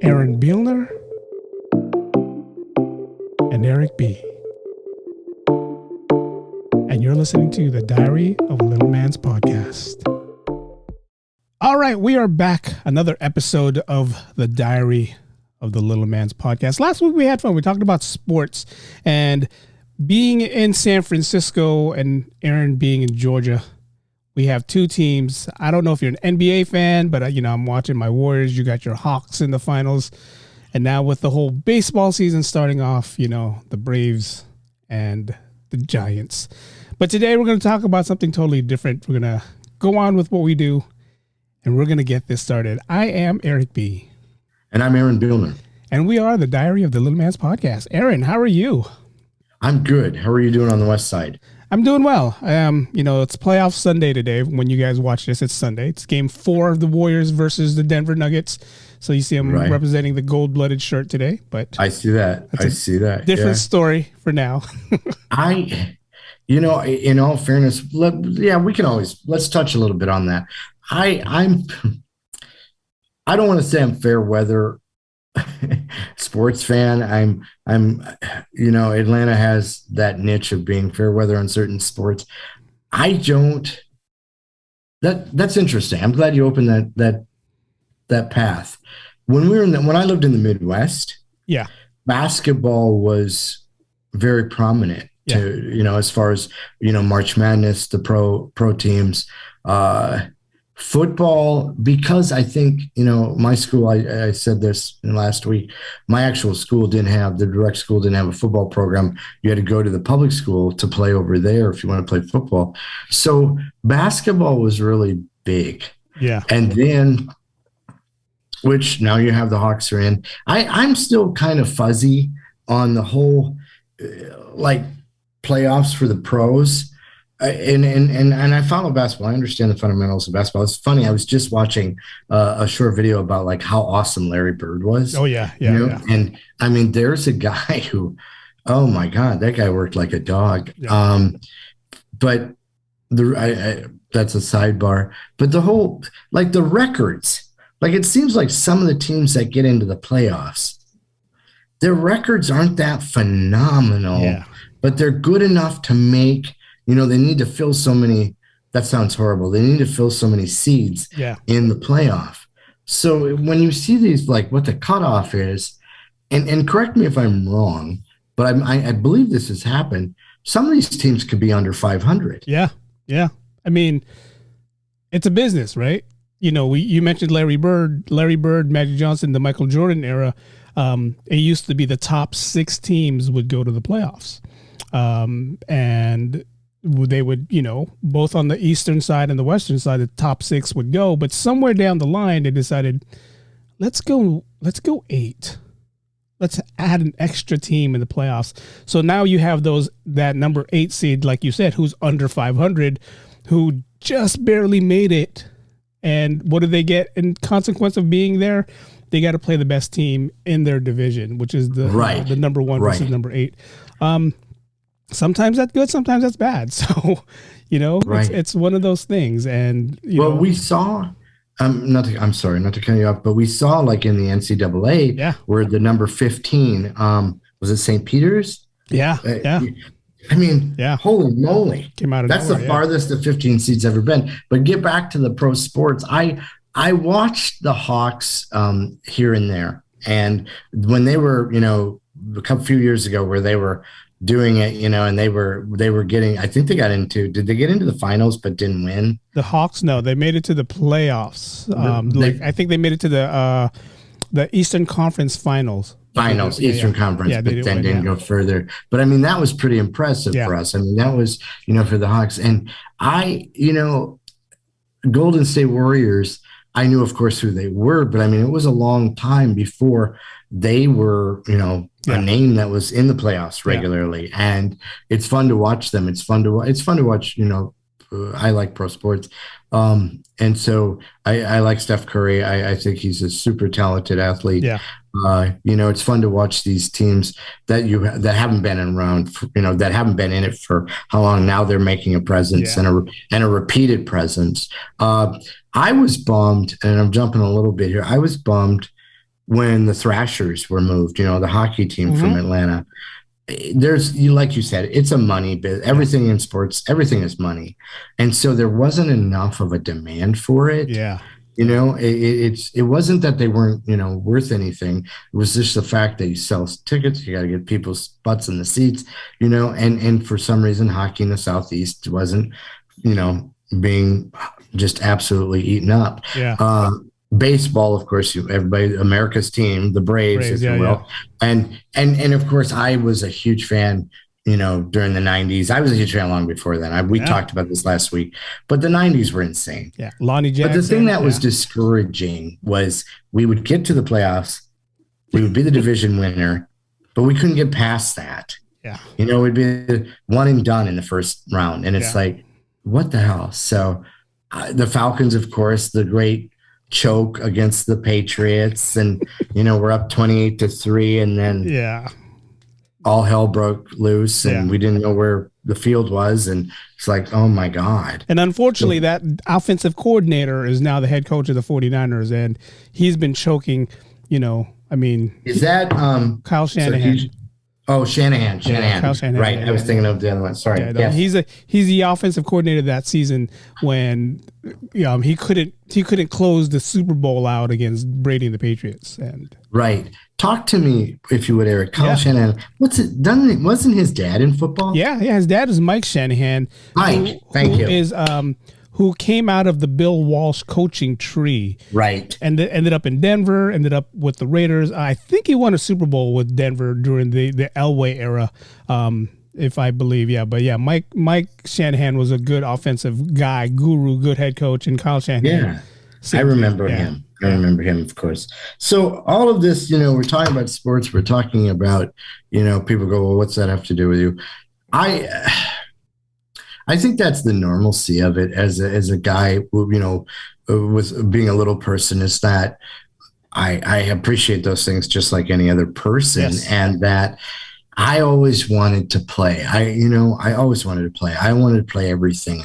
Aaron Beelner, and Eric B. And you're listening to the Diary of a Little Man's Podcast. All right, we are back. Another episode of the Diary of the Little Man's Podcast. Last week we had fun. We talked about sports and being in San Francisco and Aaron being in Georgia. We have two teams. I don't know if you're an NBA fan, but I'm watching my Warriors. You got your Hawks in the finals. And now with the whole baseball season starting off, the Braves and the Giants. But today we're going to talk about something totally different. We're going to go on with what we do, and we're going to get this started. I am Eric B. And I'm Aaron Beelner. And we are the Diary of the Little Man's Podcast. Aaron, how are you? I'm good. How are you doing on the West Side? I'm doing well. It's playoff Sunday today. When you guys watch this, it's Sunday. It's game 4 of the Warriors versus the Denver Nuggets. So you see them representing the gold-blooded shirt today. But I see that. Different story for now. In all fairness, let's touch a little bit on that. I don't want to say I'm fair weather sports fan. Atlanta has that niche of being fair weather on certain sports. That's interesting. I'm glad you opened that path. When I lived in the Midwest, basketball was very prominent to, as far as, March Madness, the pro teams, football, because I think, my school, I said this last week, my actual school the direct school didn't have a football program. You had to go to the public school to play over there if you want to play football. So basketball was really big. Yeah. And then, which now you have the Hawks are in. I'm still kind of fuzzy on the whole, playoffs for the pros. And I follow basketball. I understand the fundamentals of basketball. It's funny. I was just watching a short video about how awesome Larry Bird was. Oh yeah. And I mean, there's a guy who, oh my God, that guy worked like a dog. Yeah. But that's a sidebar. But the whole, the records, it seems like some of the teams that get into the playoffs, their records aren't that phenomenal, but they're good enough to make. They need to fill so many, that sounds horrible. They need to fill so many seeds in the playoff. So when you see these, what the cutoff is, and correct me if I'm wrong, but I believe this has happened. Some of these teams could be under 500. Yeah. I mean, it's a business, right? You mentioned Larry Bird, Magic Johnson, the Michael Jordan era. It used to be the top 6 teams would go to the playoffs. And they would, both on the eastern side and the western side, the top 6 would go. But somewhere down the line, they decided, let's go 8. Let's add an extra team in the playoffs. So now you have that number 8 seed, like you said, who's under 500, who just barely made it. And what do they get in consequence of being there? They got to play the best team in their division, which is the number 1 versus number 8. Sometimes that's good, sometimes that's bad. So, it's one of those things. And we saw, I'm sorry, not to cut you off, but we saw in the NCAA where the number 15, was it St. Peter's? Yeah. I mean, holy moly. Came out of That's nowhere, the farthest the 15 seeds ever been. But get back to the pro sports. I watched the Hawks here and there. And when they were, a few years ago where they were doing it, and they were getting, I think they got into, did they get into the finals but didn't win? The Hawks, no, they made it to the playoffs. I think they made it to the Eastern Conference finals. Eastern Conference, but then didn't go further. But I mean, that was pretty impressive for us. I mean, that was, for the Hawks. And Golden State Warriors, I knew, of course, who they were, but I mean, it was a long time before they were, a name that was in the playoffs regularly. And it's fun to watch them. It's fun to watch, I like pro sports. And so I like Steph Curry. I think he's a super talented athlete. Yeah. It's fun to watch these teams that haven't been around, that haven't been in it for how long. Now they're making a presence and a repeated presence. I was bummed, and I'm jumping a little bit here. I was bummed when the Thrashers were moved, the hockey team from Mm-hmm. Atlanta. Like you said, it's a money bit. Everything in sports, everything is money. And so there wasn't enough of a demand for it. Yeah. It wasn't that they weren't, worth anything. It was just the fact that you sell tickets, you got to get people's butts in the seats, and for some reason, hockey in the Southeast wasn't, being just absolutely eaten up. Yeah. Baseball, of course, everybody, America's team, the Braves, if you will. Yeah. And of course, I was a huge fan, during the 90s. I was a huge fan long before then. We talked about this last week, but the 90s were insane. Yeah. Lonnie Jackson. But the thing that was discouraging was we would get to the playoffs, we would be the division winner, but we couldn't get past that. Yeah. We'd be one and done in the first round. And it's like, what the hell? So the Falcons, of course, the great choke against the Patriots, and we're up 28-3, and then all hell broke loose, and we didn't know where the field was, and it's like, oh my God. And unfortunately, that offensive coordinator is now the head coach of the 49ers, and he's been choking, is that Kyle Shanahan? Shanahan. Kyle Shanahan. Right. I was thinking of the other one. Sorry. Yeah, no, he's the offensive coordinator that season when he couldn't close the Super Bowl out against Brady and the Patriots. And right. Talk to me, if you would, Eric. Kyle Shanahan. Wasn't his dad in football? Yeah. His dad is Mike Shanahan. Mike, thank you. Is who came out of the Bill Walsh coaching tree. Right. And ended up in Denver, ended up with the Raiders. I think he won a Super Bowl with Denver during the Elway era, if I believe. Yeah. But yeah, Mike Shanahan was a good offensive guy, guru, good head coach, and Kyle Shanahan. Yeah. I remember him. I remember him, of course. So all of this, we're talking about sports. We're talking about, people go, well, what's that have to do with you? I think that's the normalcy of it as a guy who, with being a little person, is that I appreciate those things just like any other person. Yes. And that I always wanted to play. I always wanted to play. I wanted to play everything.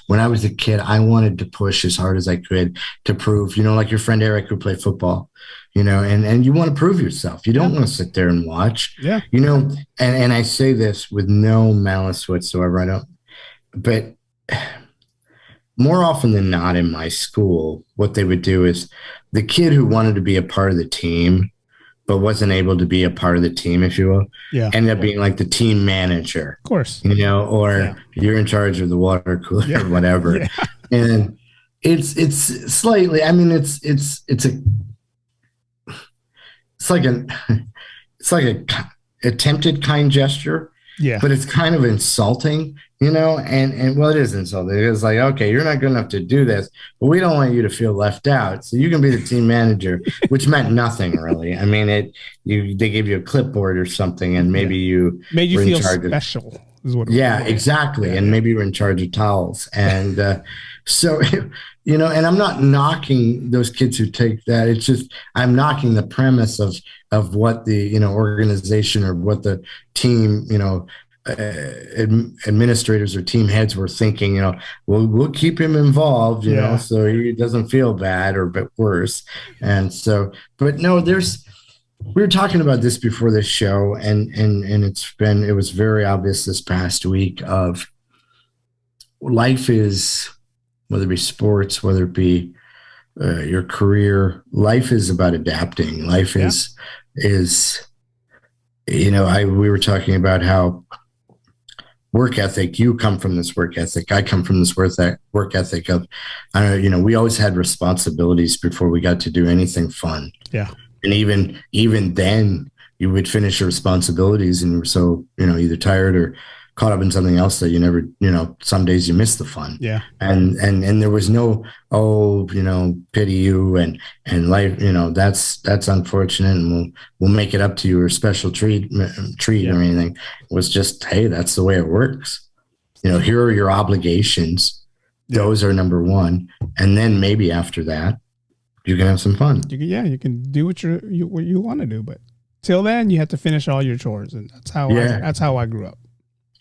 When I was a kid, I wanted to push as hard as I could to prove, like your friend Eric who played football, and you want to prove yourself. You don't want to sit there and watch, and I say this with no malice whatsoever. But more often than not in my school, what they would do is the kid who wanted to be a part of the team but wasn't able to be a part of the team, if you will, ended up being like the team manager. Of course. Or you're in charge of the water cooler or whatever. Yeah. And it's slightly, it's like a attempted kind gesture. Yeah. But it's kind of insulting, and well, it is insulting. It's like, okay, you're not good enough to do this, but we don't want you to feel left out. So you can be the team manager, which meant nothing really. They gave you a clipboard or something, and maybe you made you feel special. Is what exactly. Yeah. And maybe you were in charge of towels. And so, and I'm not knocking those kids who take that. It's just, I'm knocking the premise of what the, organization or what the team, administrators or team heads were thinking, we'll keep him involved, so he doesn't feel bad or a bit worse. And so, but no, we were talking about this before this show, and it was very obvious this past week of life is, whether it be sports, whether it be your career, life is about adapting. Life is, we were talking about how work ethic, you come from this work ethic, I come from this work ethic of, we always had responsibilities before we got to do anything fun. Yeah. And even then you would finish your responsibilities and you were so, either tired or caught up in something else that you never, some days you miss the fun. Yeah. And there was no, pity you and life, that's unfortunate. And we'll make it up to you or special treat or anything. It was just, hey, that's the way it works. Here are your obligations. Those are number one. And then maybe after that, you can have some fun. You can do what you want to do, but till then you have to finish all your chores. And that's how I grew up.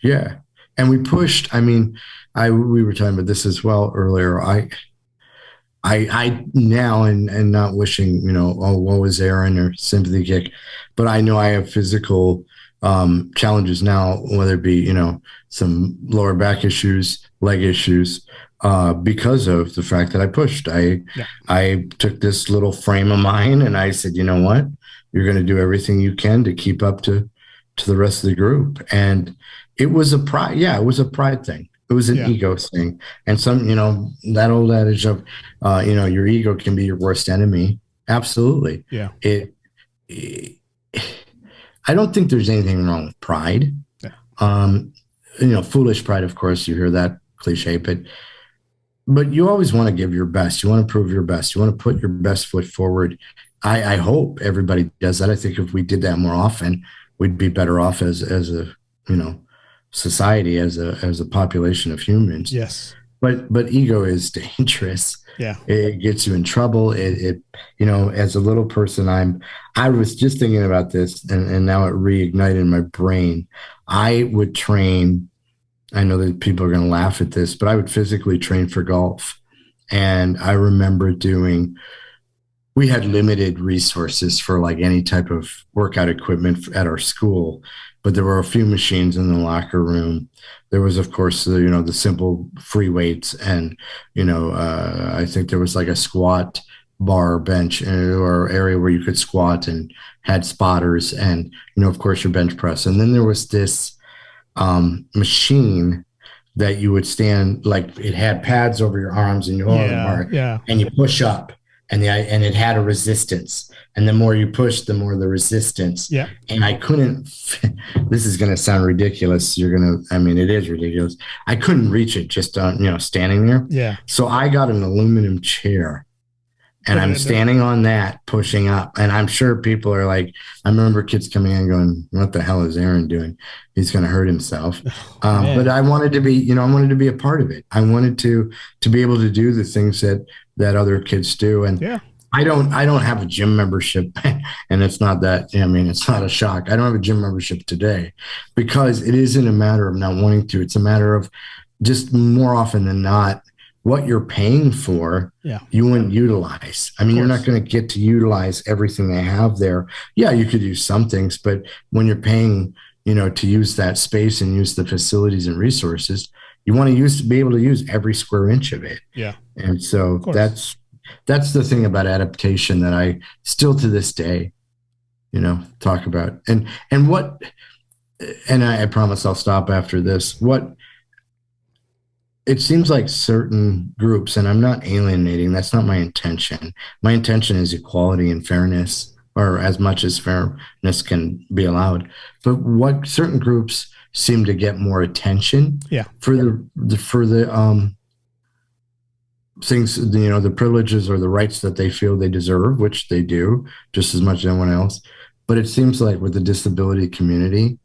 Yeah. And we pushed, we were talking about this as well earlier. I I now, and not wishing, oh, woe is Aaron or sympathy kick, but I know I have physical challenges now, whether it be, some lower back issues, leg issues, because of the fact that I pushed. I took this little frame of mine and I said, you know what, you're going to do everything you can to keep up to the rest of the group. And it was a pride. Yeah, it was a pride thing. It was an ego thing. And that old adage of, your ego can be your worst enemy. Absolutely. Yeah. I don't think there's anything wrong with pride. Yeah. Foolish pride, of course, you hear that cliche, but you always want to give your best. You want to prove your best. You want to put your best foot forward. I hope everybody does that. I think if we did that more often, we'd be better off as a, society, as a population of humans. Yes. But ego is dangerous. Yeah. It gets you in trouble. It as a little person, I was just thinking about this and now it reignited my brain. I would train, I know that people are going to laugh at this, but I would physically train for golf. And I remember we had limited resources for like any type of workout equipment at our school, but there were a few machines in the locker room. There was, of course, the simple free weights. And, I think there was like a squat bar bench or area where you could squat and had spotters and, of course, your bench press. And then there was this machine that you would stand, like it had pads over your arms and you hold on the bar and you push up. And it had a resistance, and the more you push, the more the resistance. Yeah. And I couldn't. This is going to sound ridiculous. It is ridiculous. I couldn't reach it just on standing there. Yeah. So I got an aluminum chair, and I'm standing on that, pushing up. And I'm sure people are like, I remember kids coming in going, "What the hell is Aaron doing? He's going to hurt himself." But I wanted to be, I wanted to be a part of it. I wanted to be able to do the things that other kids do. And I don't have a gym membership, and it's not that, it's not a shock. I don't have a gym membership today because it isn't a matter of not wanting to. It's a matter of just more often than not, what you're paying for, you wouldn't utilize. You're not going to get to utilize everything they have there. Yeah, you could use some things, but when you're paying, to use that space and use the facilities and resources, you want to be able to use every square inch of it. Yeah. And so that's the thing about adaptation that I still to this day, talk about. And I promise I'll stop after this. It seems like certain groups, and I'm not alienating, that's not my intention. My intention is equality and fairness, or as much as fairness can be allowed. But what certain groups seem to get more attention for the things, the privileges or the rights that they feel they deserve, which they do just as much as anyone else. But it seems like with the disability community,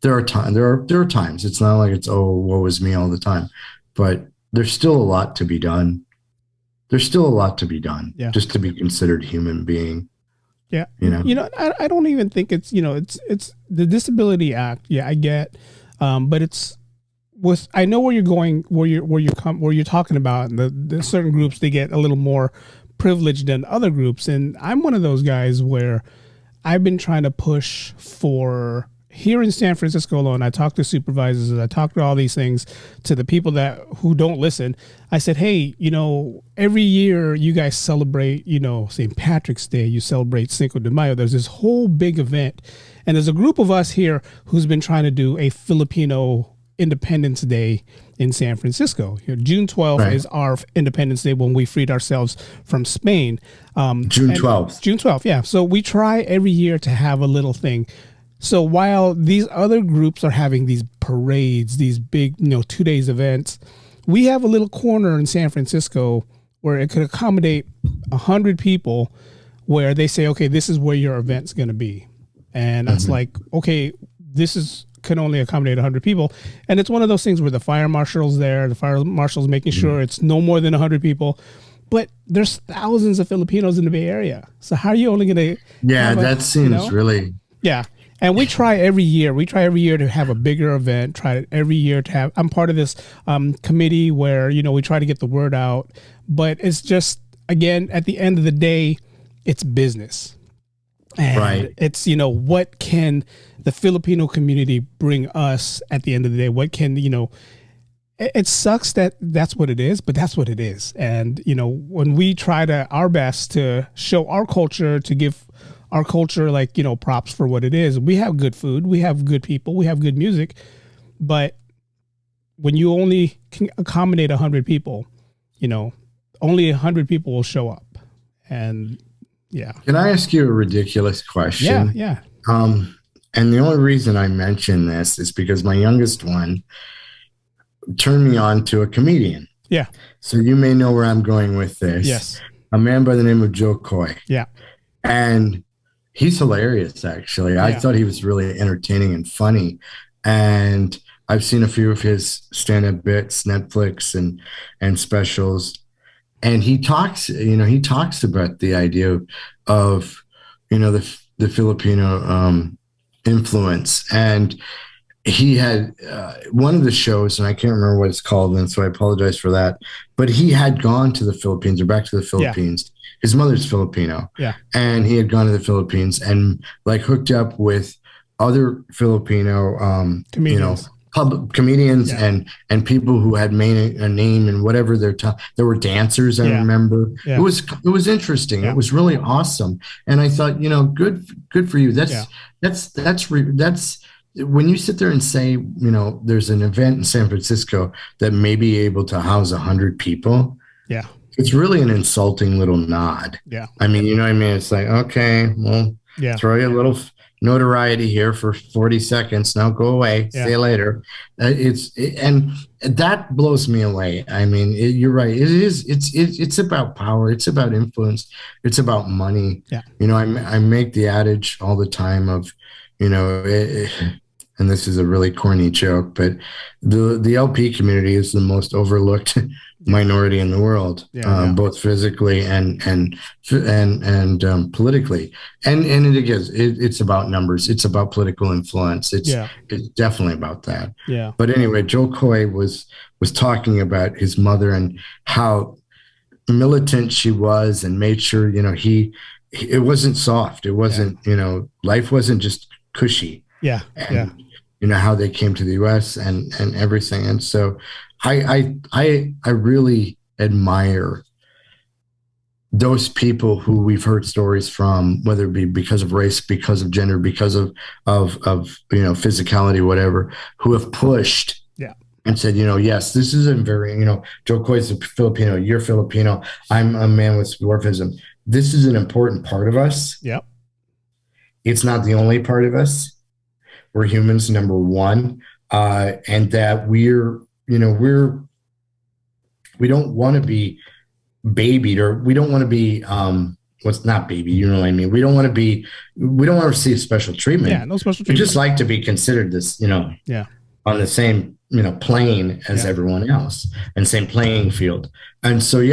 there are times. It's not like it's, oh, woe is me all the time, but there's still a lot to be done. There's still a lot to be done just to be considered human being. Yeah. I don't even think it's the Disability Act. Yeah, I get. But I know where you're going, where you're talking about, and the certain groups, they get a little more privileged than other groups. And I'm one of those guys where I've been trying to push for here in San Francisco alone. I talk to supervisors, I talk to all these things, to the people who don't listen. I said, hey, every year you guys celebrate, St. Patrick's Day, you celebrate Cinco de Mayo. There's this whole big event. And there's a group of us here who's been trying to do a Filipino Independence Day in San Francisco. June 12th is our Independence Day, when we freed ourselves from Spain. June 12th. June 12th, yeah. So we try every year to have a little thing. So while these other groups are having these parades, these big, 2 days events, we have a little corner in San Francisco where it could accommodate 100 people, where they say, okay, this is where your event's going to be. And that's like, okay, can only accommodate 100 people. And it's one of those things where the fire marshal's there, the fire marshal's making sure it's no more than 100 people. But there's thousands of Filipinos in the Bay Area. So how are you only going to... Yeah, that seems really... Yeah. And we try every year. We try every year to have a bigger event. Try every year to have... I'm part of this committee where, we try to get the word out. But it's just... again, at the end of the day, it's business. And Right. it's, what can the Filipino community bring us at the end of the day? What can, it sucks that that's what it is, but that's what it is. And, when we try our best to show our culture, to give our culture props for what it is, we have good food, we have good people, we have good music. But when you only can accommodate 100 people, only 100 people will show up. And yeah. Can I ask you a ridiculous question? Yeah. And the only reason I mention this is because my youngest one turned me on to a comedian. Yeah. So you may know where I'm going with this. Yes. A man by the name of Joe Coy. Yeah. And he's hilarious, actually. I thought he was really entertaining and funny. And I've seen a few of his stand-up bits, Netflix and specials. And he talks about the idea of the Filipino influence. And he had one of the shows, and I can't remember what it's called, and so I apologize for that. But he had gone to the Philippines, or back to the Philippines. Yeah. His mother's Filipino. Yeah. And he had gone to the Philippines and hooked up with other Filipino comedians. Public comedians and people who had made a name in whatever there were dancers. I remember it was interesting. It was really awesome. And I thought, good for you. That's when you sit there and say, there's an event in San Francisco that may be able to house 100 people. Yeah. It's really an insulting little nod. Yeah. I mean, you know what I mean? It's like, okay, well, throw you a little notoriety here for 40 seconds. Now go away. See you later. And that blows me away. I mean, you're right. It's about power. It's about influence. It's about money. Yeah. I make the adage all the time of, and this is a really corny joke, but the LP community is the most overlooked minority in the world, both physically and politically. And it's about numbers. It's about political influence. It's definitely about that. Yeah. But anyway, Joe Coy was talking about his mother and how militant she was, and made sure, it wasn't soft. It wasn't, life wasn't just cushy. Yeah. And, how they came to the U.S. and everything. And so I really admire those people who we've heard stories from, whether it be because of race, because of gender, because of physicality, whatever, who have pushed and said, yes, this is a very, Joe Coy's a Filipino, you're Filipino, I'm a man with dwarfism. This is an important part of us. Yep. It's not the only part of us. We're humans, number one, and that we don't want to be babied, or we don't want to be what's not baby. You know what I mean? We don't want to receive special treatment. Yeah, no special treatment. We just like to be considered this, on the same plane as everyone else, and same playing field. And so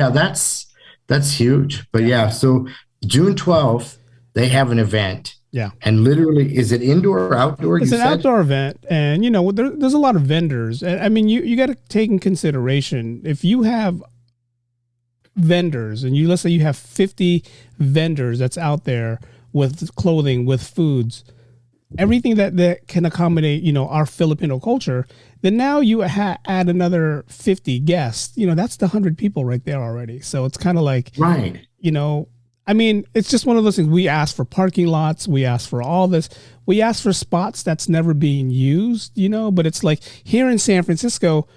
that's huge. But so June 12th they have an event. Yeah. And literally, is it indoor or outdoor? It's an outdoor event. And, there's a lot of vendors. I mean, you got to take in consideration, if you have vendors and let's say you have 50 vendors that's out there with clothing, with foods, everything that can accommodate, our Filipino culture, then now you add another 50 guests, that's the 100 people right there already. So it's kind of like, right. I mean, it's just one of those things. We ask for parking lots. We ask for all this. We ask for spots that's never being used, but it's like here in San Francisco,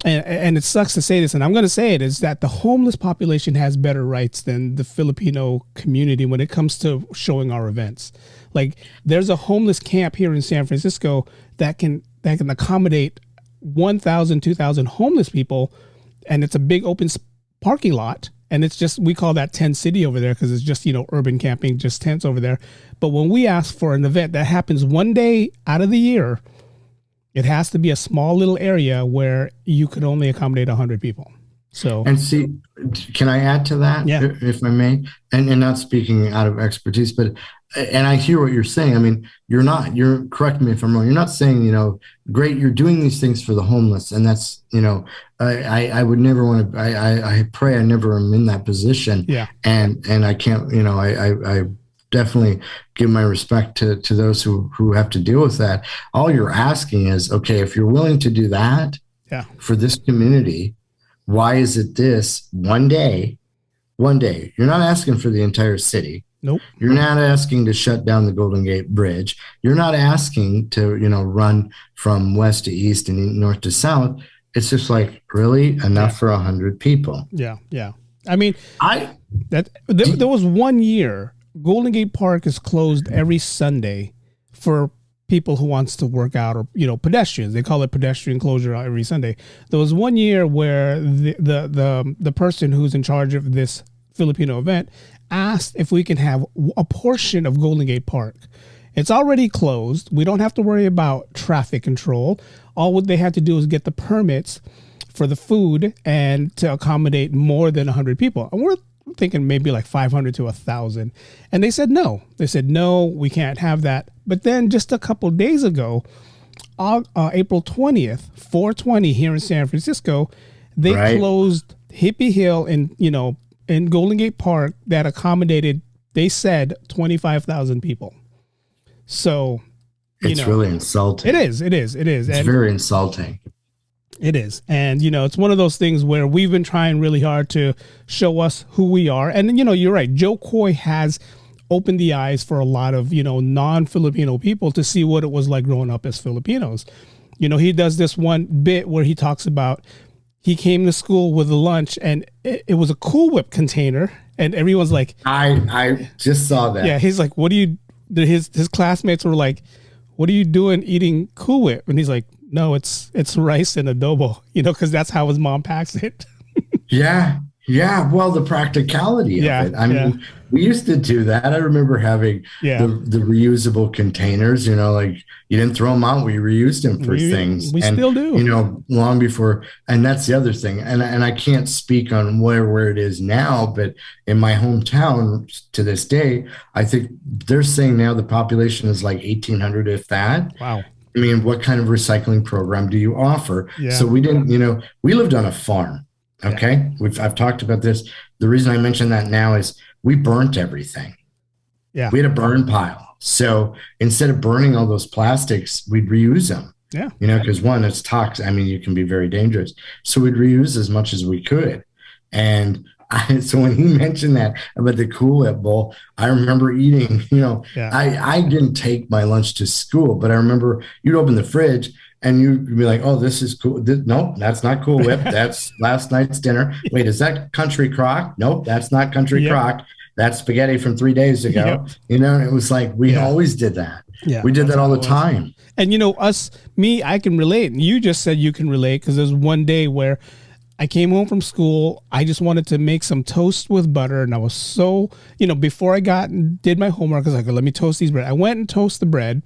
and it sucks to say this, and I'm going to say it, is that the homeless population has better rights than the Filipino community when it comes to showing our events. Like, there's a homeless camp here in San Francisco that can accommodate 1,000, 2,000 homeless people, and it's a big open parking lot. And it's just, we call that tent city over there because it's just, urban camping, just tents over there. But when we ask for an event that happens one day out of the year, it has to be a small little area where you could only accommodate 100 people. So, And see, can I add to that, yeah, if I may? And not speaking out of expertise, but and I hear what you're saying. I mean, you're correct me if I'm wrong. You're not saying, great, you're doing these things for the homeless, and that's, I would never want to. I pray I never am in that position, yeah, and I can't, I definitely give my respect to those who have to deal with that. All you're asking is, okay, if you're willing to do that yeah. for this community, why is it this one day? One day, you're not asking for the entire city. Nope. You're not asking to shut down the Golden Gate Bridge. You're not asking to, run from west to east and north to south. It's just like, really, enough for 100 people. Yeah, yeah. I mean, I there was 1 year Golden Gate Park is closed every Sunday for people who wants to work out, or pedestrians. They call it pedestrian closure every Sunday. There was 1 year where the person who's in charge of this Filipino event asked if we can have a portion of Golden Gate Park. It's already closed. We don't have to worry about traffic control. All what they had to do is get the permits for the food and to accommodate more than 100 people. And we're thinking maybe like 500 to 1,000. And they said no. They said, no, we can't have that. But then just a couple of days ago, April 20th, 420 here in San Francisco, they closed Hippie Hill in Golden Gate Park that accommodated, they said, 25,000 people. So, it's really insulting. It is. It's very insulting. It is. And, it's one of those things where we've been trying really hard to show us who we are. And, you're right. Joe Coy has opened the eyes for a lot of, non-Filipino people to see what it was like growing up as Filipinos. He does this one bit where he talks about he came to school with a lunch and it was a Cool Whip container. And everyone's like, I just saw that. Yeah. He's like, what do you, his classmates were like, what are you doing eating Cool Whip? And he's like, no, it's rice and adobo, because that's how his mom packs it. Yeah. Well, the practicality of it. I mean, we used to do that. I remember having the reusable containers, like you didn't throw them out. We reused them for things. We still do. Long before. And that's the other thing. And I can't speak on where it is now, but in my hometown to this day, I think they're saying now the population is like 1,800, if that. Wow. I mean, what kind of recycling program do you offer? Yeah. So we didn't, we lived on a farm. Okay. Yeah. I've talked about this. The reason I mention that now is we burnt everything. Yeah. We had a burn pile. So instead of burning all those plastics, we'd reuse them. Yeah. Because one, it's toxic. I mean, you can be very dangerous. So we'd reuse as much as we could. And so when he mentioned that about the Cool Whip bowl, I remember eating, I didn't take my lunch to school, but I remember you'd open the fridge and you'd be like, oh, this is cool. Nope, that's not Cool Whip. That's last night's dinner. Wait, is that Country Crock? Nope, that's not Country Crock. That's spaghetti from 3 days ago. It was like, we always did that. Yeah, we did that all the time. And, I can relate. And you just said you can relate because there's one day where I came home from school. I just wanted to make some toast with butter. And I was so, before I did my homework, I was like, let me toast these bread. I went and toast the bread.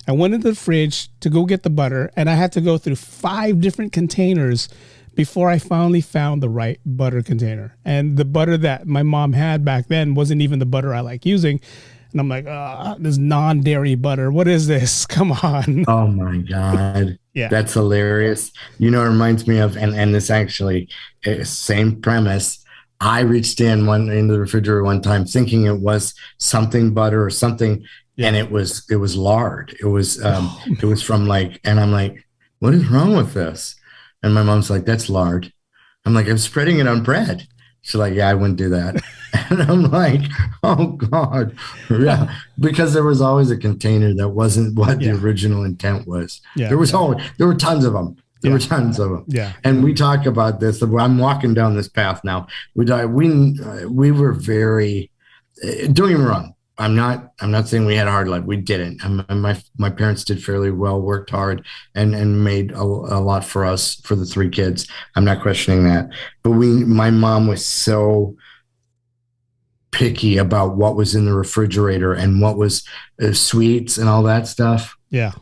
I went into the fridge to go get the butter. And I had to go through 5 different containers before I finally found the right butter container. And the butter that my mom had back then wasn't even the butter I like using. And I'm like, this non-dairy butter. What is this? Come on. Oh, my God. Yeah. That's hilarious. It reminds me of, and this actually, same premise. I reached into the refrigerator one time thinking it was something butter or something, and it was lard. It was from and I'm like, what is wrong with this? And my mom's like, that's lard. I'm like, I'm spreading it on bread. She's like, yeah, I wouldn't do that. And I'm like, oh, God. Yeah. Because there was always a container that wasn't what the original intent was. Yeah. There were tons of them. There were tons of them. Yeah. And we talk about this. I'm walking down this path now. We were very, don't get me wrong. I'm not saying we had a hard life. We didn't. My parents did fairly well, worked hard, and made a lot for us, for the 3 kids. I'm not questioning that. But my mom was so picky about what was in the refrigerator and what was sweets and all that stuff. Yeah.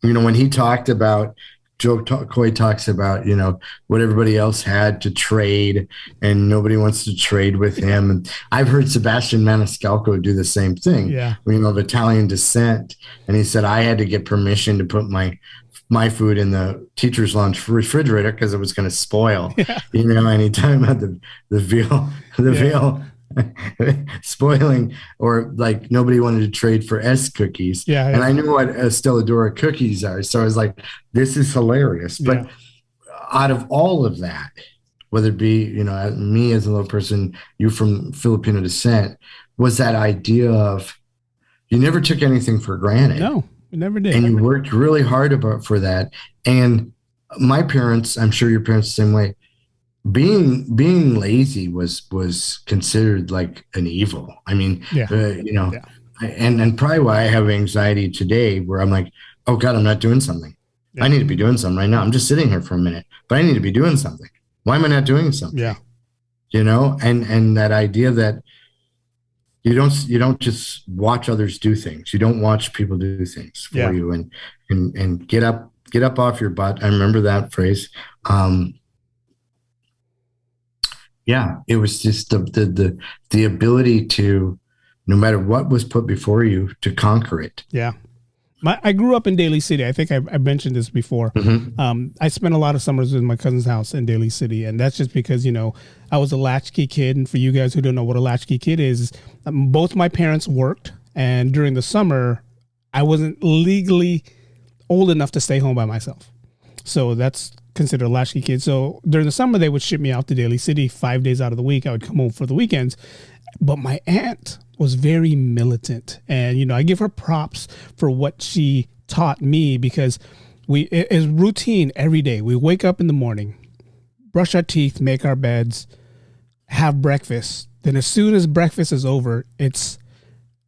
When he talked about Coy talks about, what everybody else had to trade and nobody wants to trade with him. And I've heard Sebastian Maniscalco do the same thing. Yeah. Of Italian descent. And he said, I had to get permission to put my food in the teacher's lunch refrigerator because it was going to spoil. Yeah. And he talking about the veal spoiling, or like nobody wanted to trade for S cookies. Yeah. And I knew what Stelladora cookies are. So I was like, this is hilarious. But out of all of that, whether it be, me as a little person, you from Filipino descent, was that idea of you never took anything for granted. No, we never did. And you worked really hard for that. And my parents, I'm sure your parents the same way, being lazy was considered like an evil. I mean, and probably why I have anxiety today, where I'm like, oh God, I'm not doing something. I need to be doing something right now. I'm just sitting here for a minute, but I need to be doing something. Why am I not doing something? Yeah. And that idea that you don't just watch others do things. You don't watch people do things for you and get up off your butt. I remember that phrase. It was just the ability to, no matter what was put before you, to conquer it. Yeah. I grew up in Daly City. I think I mentioned this before. Mm-hmm. I spent a lot of summers in my cousin's house in Daly City. And that's just because, I was a latchkey kid. And for you guys who don't know what a latchkey kid is, both my parents worked. And during the summer, I wasn't legally old enough to stay home by myself. So that's considered a latchkey kid. So during the summer, they would ship me out to Daly City 5 days out of the week. I would come home for the weekends. But my aunt was very militant. And, I give her props for what she taught me, because it is routine every day. We wake up in the morning, brush our teeth, make our beds, have breakfast. Then as soon as breakfast is over, it's,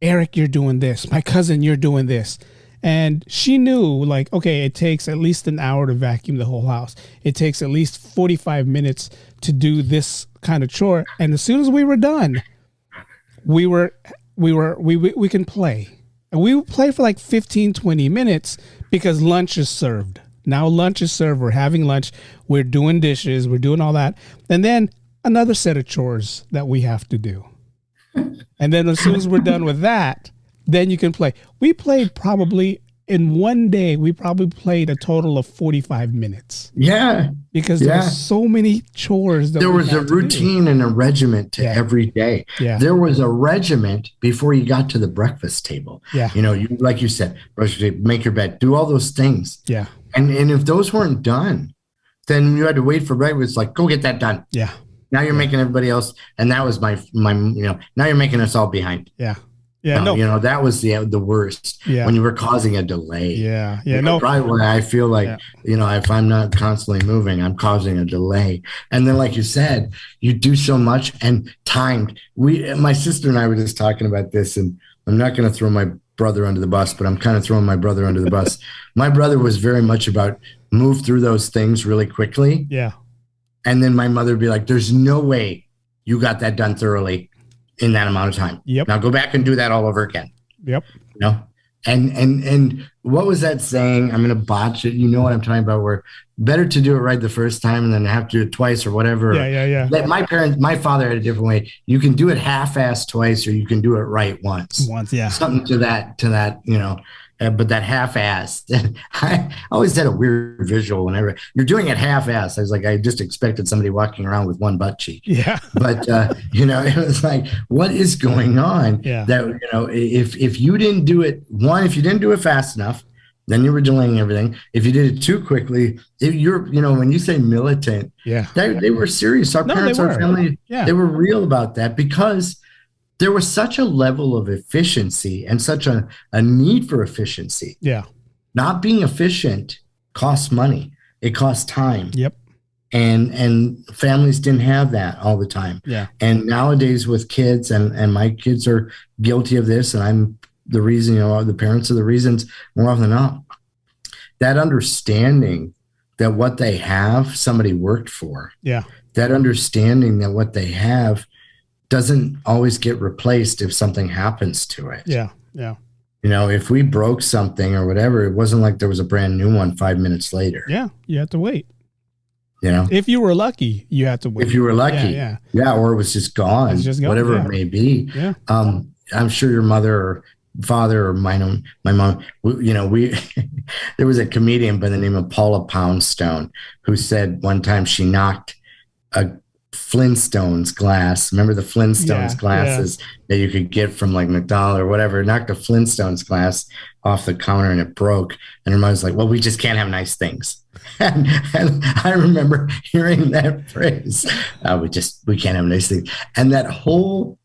Eric, you're doing this. My cousin, you're doing this. And she knew, like, okay, it takes at least an hour to vacuum the whole house. It takes at least 45 minutes to do this kind of chore. And as soon as we were done, we can play. And we would play for like 15, 20 minutes because lunch is served. Now lunch is served. We're having lunch. We're doing dishes. We're doing all that. And then another set of chores that we have to do. And then as soon as we're done with that, then you can play. We played probably in one day, we probably played a total of 45 minutes. Yeah. Because there were so many chores. There was a routine and a regiment to every day. Yeah. There was a regiment before you got to the breakfast table. Yeah. You, like you said, brush your teeth, make your bed, do all those things. Yeah. And if those weren't done, then you had to wait for breakfast. It's like, go get that done. Yeah. Now you're making everybody else. And that was my, now you're making us all behind. Yeah. Yeah, that was the worst when you were causing a delay. Yeah, Right when I feel like, if I'm not constantly moving, I'm causing a delay. And then, like you said, you do so much and timed. My sister and I were just talking about this, and I'm not going to throw my brother under the bus, but I'm kind of throwing my brother under the bus. My brother was very much about move through those things really quickly. Yeah. And then my mother would be like, there's no way you got that done thoroughly in that amount of time. Yep. Now go back and do that all over again. Yep. And what was that saying? I'm going to botch it. You know what I'm talking about, where better to do it right the first time and then have to do it twice or whatever. Yeah. My father had a different way. You can do it half-assed twice, or you can do it right once. Yeah. Something to that, but that half-assed, I always had a weird visual whenever you're doing it half-assed. I was like, I just expected somebody walking around with one butt cheek. Yeah. But, it was like, what is going on? Yeah. That, if you didn't do it, if you didn't do it fast enough, then you were delaying everything. If you did it too quickly, when you say militant, they were serious. Our parents, our family, they were real about that, because there was such a level of efficiency and such a need for efficiency. Yeah. Not being efficient costs money. It costs time. Yep. And families didn't have that all the time. Yeah. And nowadays with kids, and my kids are guilty of this, and I'm the reason, the parents are the reasons more often than not, that understanding that what they have, somebody worked for. Yeah. That understanding that what they have doesn't always get replaced if something happens to it. Yeah. Yeah. if we broke something or whatever, it wasn't like there was a brand new one 5 minutes later. Yeah, you had to wait. You know, If you were lucky, you had to wait. if you were lucky, or it was just gone, It's just gone, whatever it may be. Yeah. I'm sure your mother or father or my mom, we there was a comedian by the name of Paula Poundstone who said one time she knocked a Flintstones glass. Remember the Flintstones glasses that you could get from like McDonald's or whatever? Knocked a Flintstones glass off the counter and it broke. And her mother's like, well, we just can't have nice things. And I remember hearing that phrase. We can't have nice things. And that whole,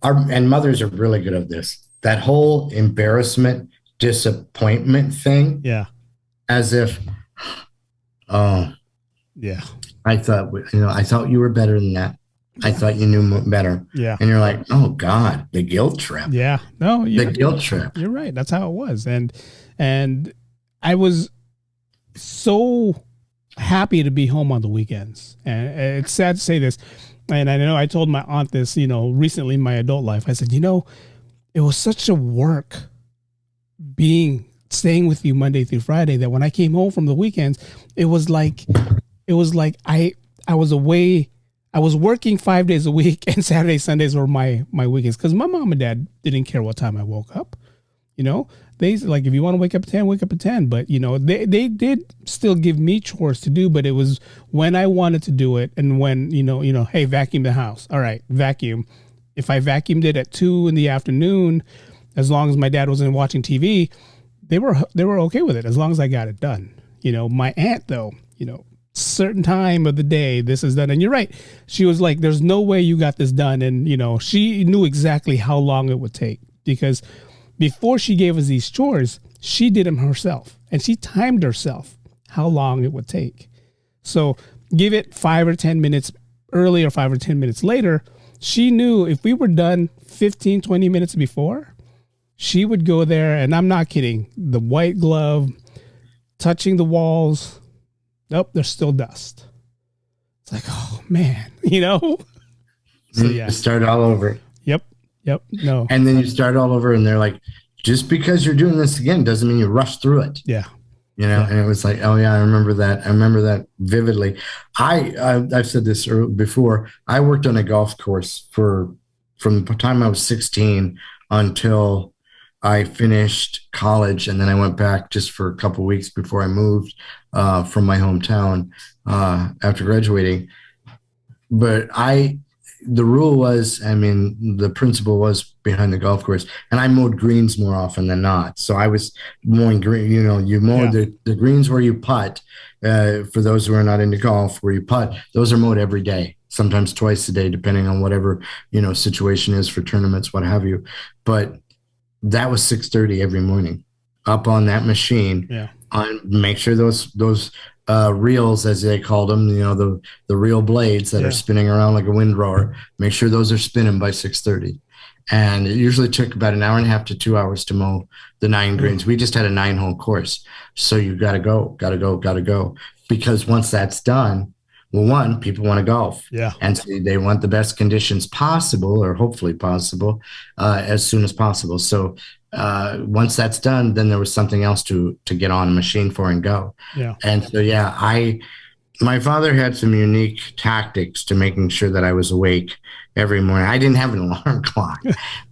and mothers are really good at this, that whole embarrassment, disappointment thing. Yeah. As if, oh, yeah. I thought you were better than that. I thought you knew better. Yeah. And you're like, oh God, the guilt trip. Yeah. No, the guilt trip. You're right. That's how it was. And I was so happy to be home on the weekends. And it's sad to say this. And I know I told my aunt this, recently in my adult life. I said, it was such a work staying with you Monday through Friday that when I came home from the weekends, it was like I was away. I was working 5 days a week, and Saturday, Sundays were my weekends because my mom and dad didn't care what time I woke up. They like, if you want to wake up at 10, wake up at 10. But they did still give me chores to do, but it was when I wanted to do it, and when hey, vacuum the house. All right, vacuum. If I vacuumed it at 2 p.m, as long as my dad wasn't watching TV, they were okay with it as long as I got it done. My aunt though, certain time of the day this is done, and you're right. She was like, "There's no way you got this done," and she knew exactly how long it would take because before she gave us these chores, she did them herself, and she timed herself how long it would take. So give it 5 or 10 minutes early or 5 or 10 minutes later. She knew if we were done 15, 20 minutes before, she would go there, and I'm not kidding, the white glove, touching the walls. Nope, there's still dust. It's like, oh, man, So, yeah. You start all over. Yep. No. And then you start all over, and they're like, just because you're doing this again doesn't mean you rush through it. Yeah. And it was like, oh, yeah, I remember that vividly. I've said this before. I worked on a golf course from the time I was 16 until I finished college, and then I went back just for a couple of weeks before I moved from my hometown after graduating. But the rule was, the principle was behind the golf course, and I mowed greens more often than not. So I was mowing green. You mow the greens where you putt. For those who are not into golf, where you putt, those are mowed every day, sometimes twice a day, depending on whatever situation is for tournaments, what have you. But that was 6:30 every morning, up on that machine. Yeah. Make sure those reels, as they called them, the reel blades that are spinning around like a windrower. Make sure those are spinning by 6:30, and it usually took about an hour and a half to 2 hours to mow the 9 greens. We just had a 9-hole course, so you got to go, because once that's done, well, one, people want to golf, and so they want the best conditions possible, or hopefully possible, as soon as possible. So once that's done, then there was something else to get on a machine for and go. Yeah. And so, my father had some unique tactics to making sure that I was awake every morning. I didn't have an alarm clock,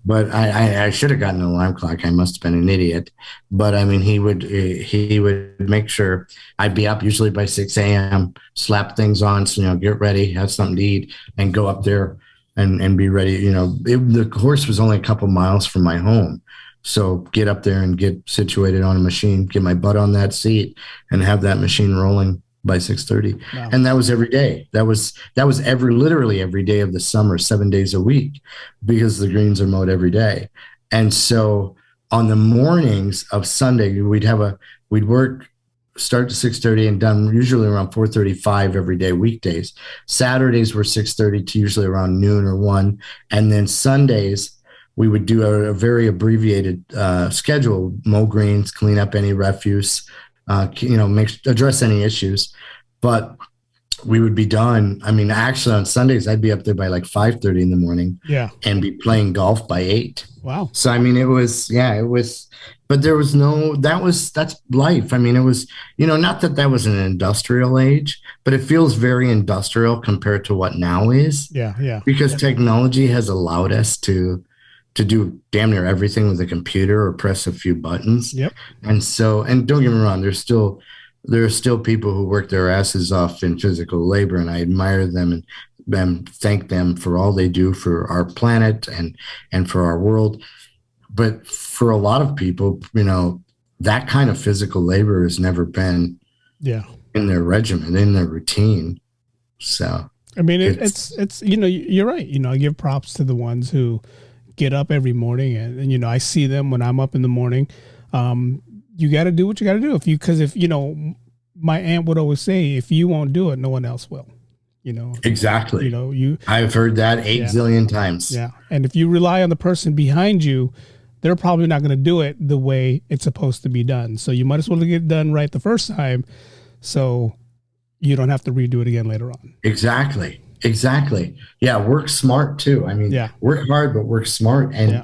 but I should have gotten an alarm clock. I must have been an idiot. But he would make sure I'd be up usually by 6 a.m., slap things on, so, get ready, have something to eat, and go up there and be ready. The course was only a couple miles from my home. So get up there and get situated on a machine, get my butt on that seat, and have that machine rolling by 6:30. Wow. And that was every day. That was literally every day of the summer, 7 days a week, because the greens are mowed every day. And so on the mornings of Sunday, we'd work, start to 6:30 and done usually around 4:35 every day, weekdays. Saturdays were 6:30 to usually around noon or 1. And then Sundays, we would do a very abbreviated schedule: mow greens, clean up any refuse, address any issues. But we would be done. I mean, actually on Sundays, I'd be up there by like 5:30 in the morning Yeah. and be playing golf by 8. Wow. So, I mean, it was, but there was that's life. I mean, it was, not that was an industrial age, but it feels very industrial compared to what now is. Yeah. Yeah. Because technology has allowed us to do damn near everything with a computer or press a few buttons. Yep. And so, and don't get me wrong, there are still people who work their asses off in physical labor, and I admire them and thank them for all they do for our planet and for our world. But for a lot of people, that kind of physical labor has never been in their regimen, in their routine. So, I mean, it's you're right. I give props to the ones who get up every morning and I see them when I'm up in the morning. You got to do what you got to do. Because my aunt would always say, if you won't do it, no one else will. Exactly. I've heard that 8 zillion times. Yeah. And if you rely on the person behind you, they're probably not going to do it the way it's supposed to be done. So you might as well get it done right the first time, so you don't have to redo it again later on. Exactly. Yeah. Work smart too. I mean, work hard, but work smart. And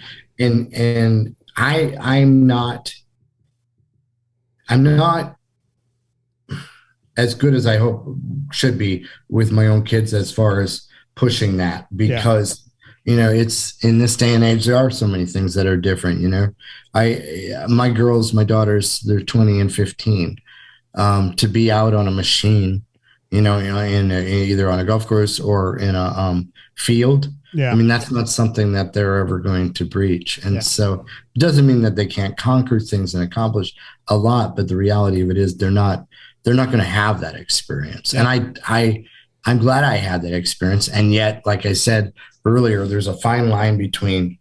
I'm not as good as I hope should be with my own kids as far as pushing that, because it's in this day and age, there are so many things that are different. My daughters, they're 20 and 15, to be out on a machine, in either on a golf course or in a field. Yeah. I mean, that's not something that they're ever going to breach. And so it doesn't mean that they can't conquer things and accomplish a lot, but the reality of it is they're not going to have that experience. Yeah. And I'm glad I had that experience. And yet, like I said earlier, there's a fine line between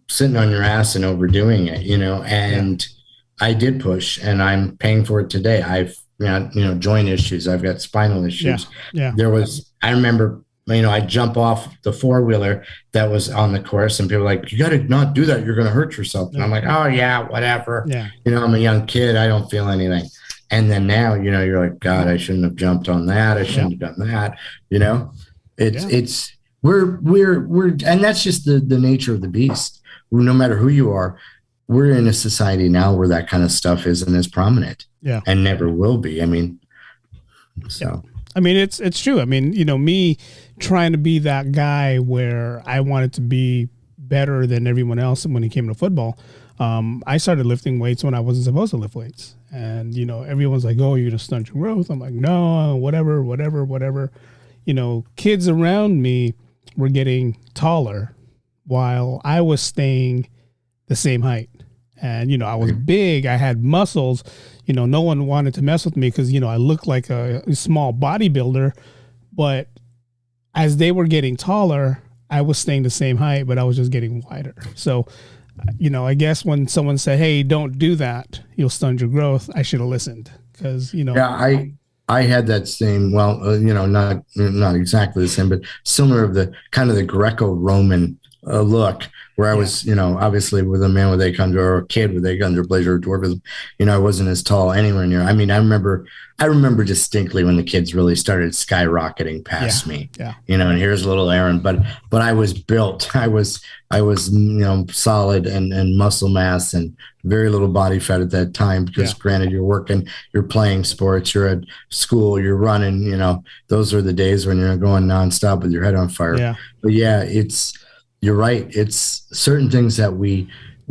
sitting on your ass and overdoing it, and I did push, and I'm paying for it today. I've joint issues. I've got spinal issues. Yeah. I remember, I jump off the 4-wheeler that was on the course, and people were like, you got to not do that. You're going to hurt yourself. And I'm like, oh yeah, whatever. Yeah. I'm a young kid. I don't feel anything. And then now, you're like, God, I shouldn't have jumped on that. I shouldn't have done that. We're, and that's just the nature of the beast. No matter who you are, we're in a society now where that kind of stuff isn't as prominent. Yeah. And never will be. I mean, so. Yeah. I mean, it's true. I mean, me trying to be that guy where I wanted to be better than everyone else when it came to football. I started lifting weights when I wasn't supposed to lift weights. And, everyone's like, oh, you're going to stunt your growth. I'm like, no, whatever. Kids around me were getting taller while I was staying the same height. And, I was big. I had muscles. No one wanted to mess with me because, I looked like a small bodybuilder. But as they were getting taller, I was staying the same height, but I was just getting wider. So, I guess when someone said, hey, don't do that, you'll stunt your growth, I should have listened because, Yeah, I had that same, not exactly the same, but similar of the kind of the Greco-Roman look where I was, obviously with a man with achondroplasia or a kid with achondroplasia or dwarfism, I wasn't as tall anywhere near. I mean, I remember distinctly when the kids really started skyrocketing past me, and here's little Aaron, but I was built. I was solid and muscle mass and very little body fat at that time because granted you're working, you're playing sports, you're at school, you're running, those are the days when you're going nonstop with your head on fire. Yeah. But you're right. It's certain things that we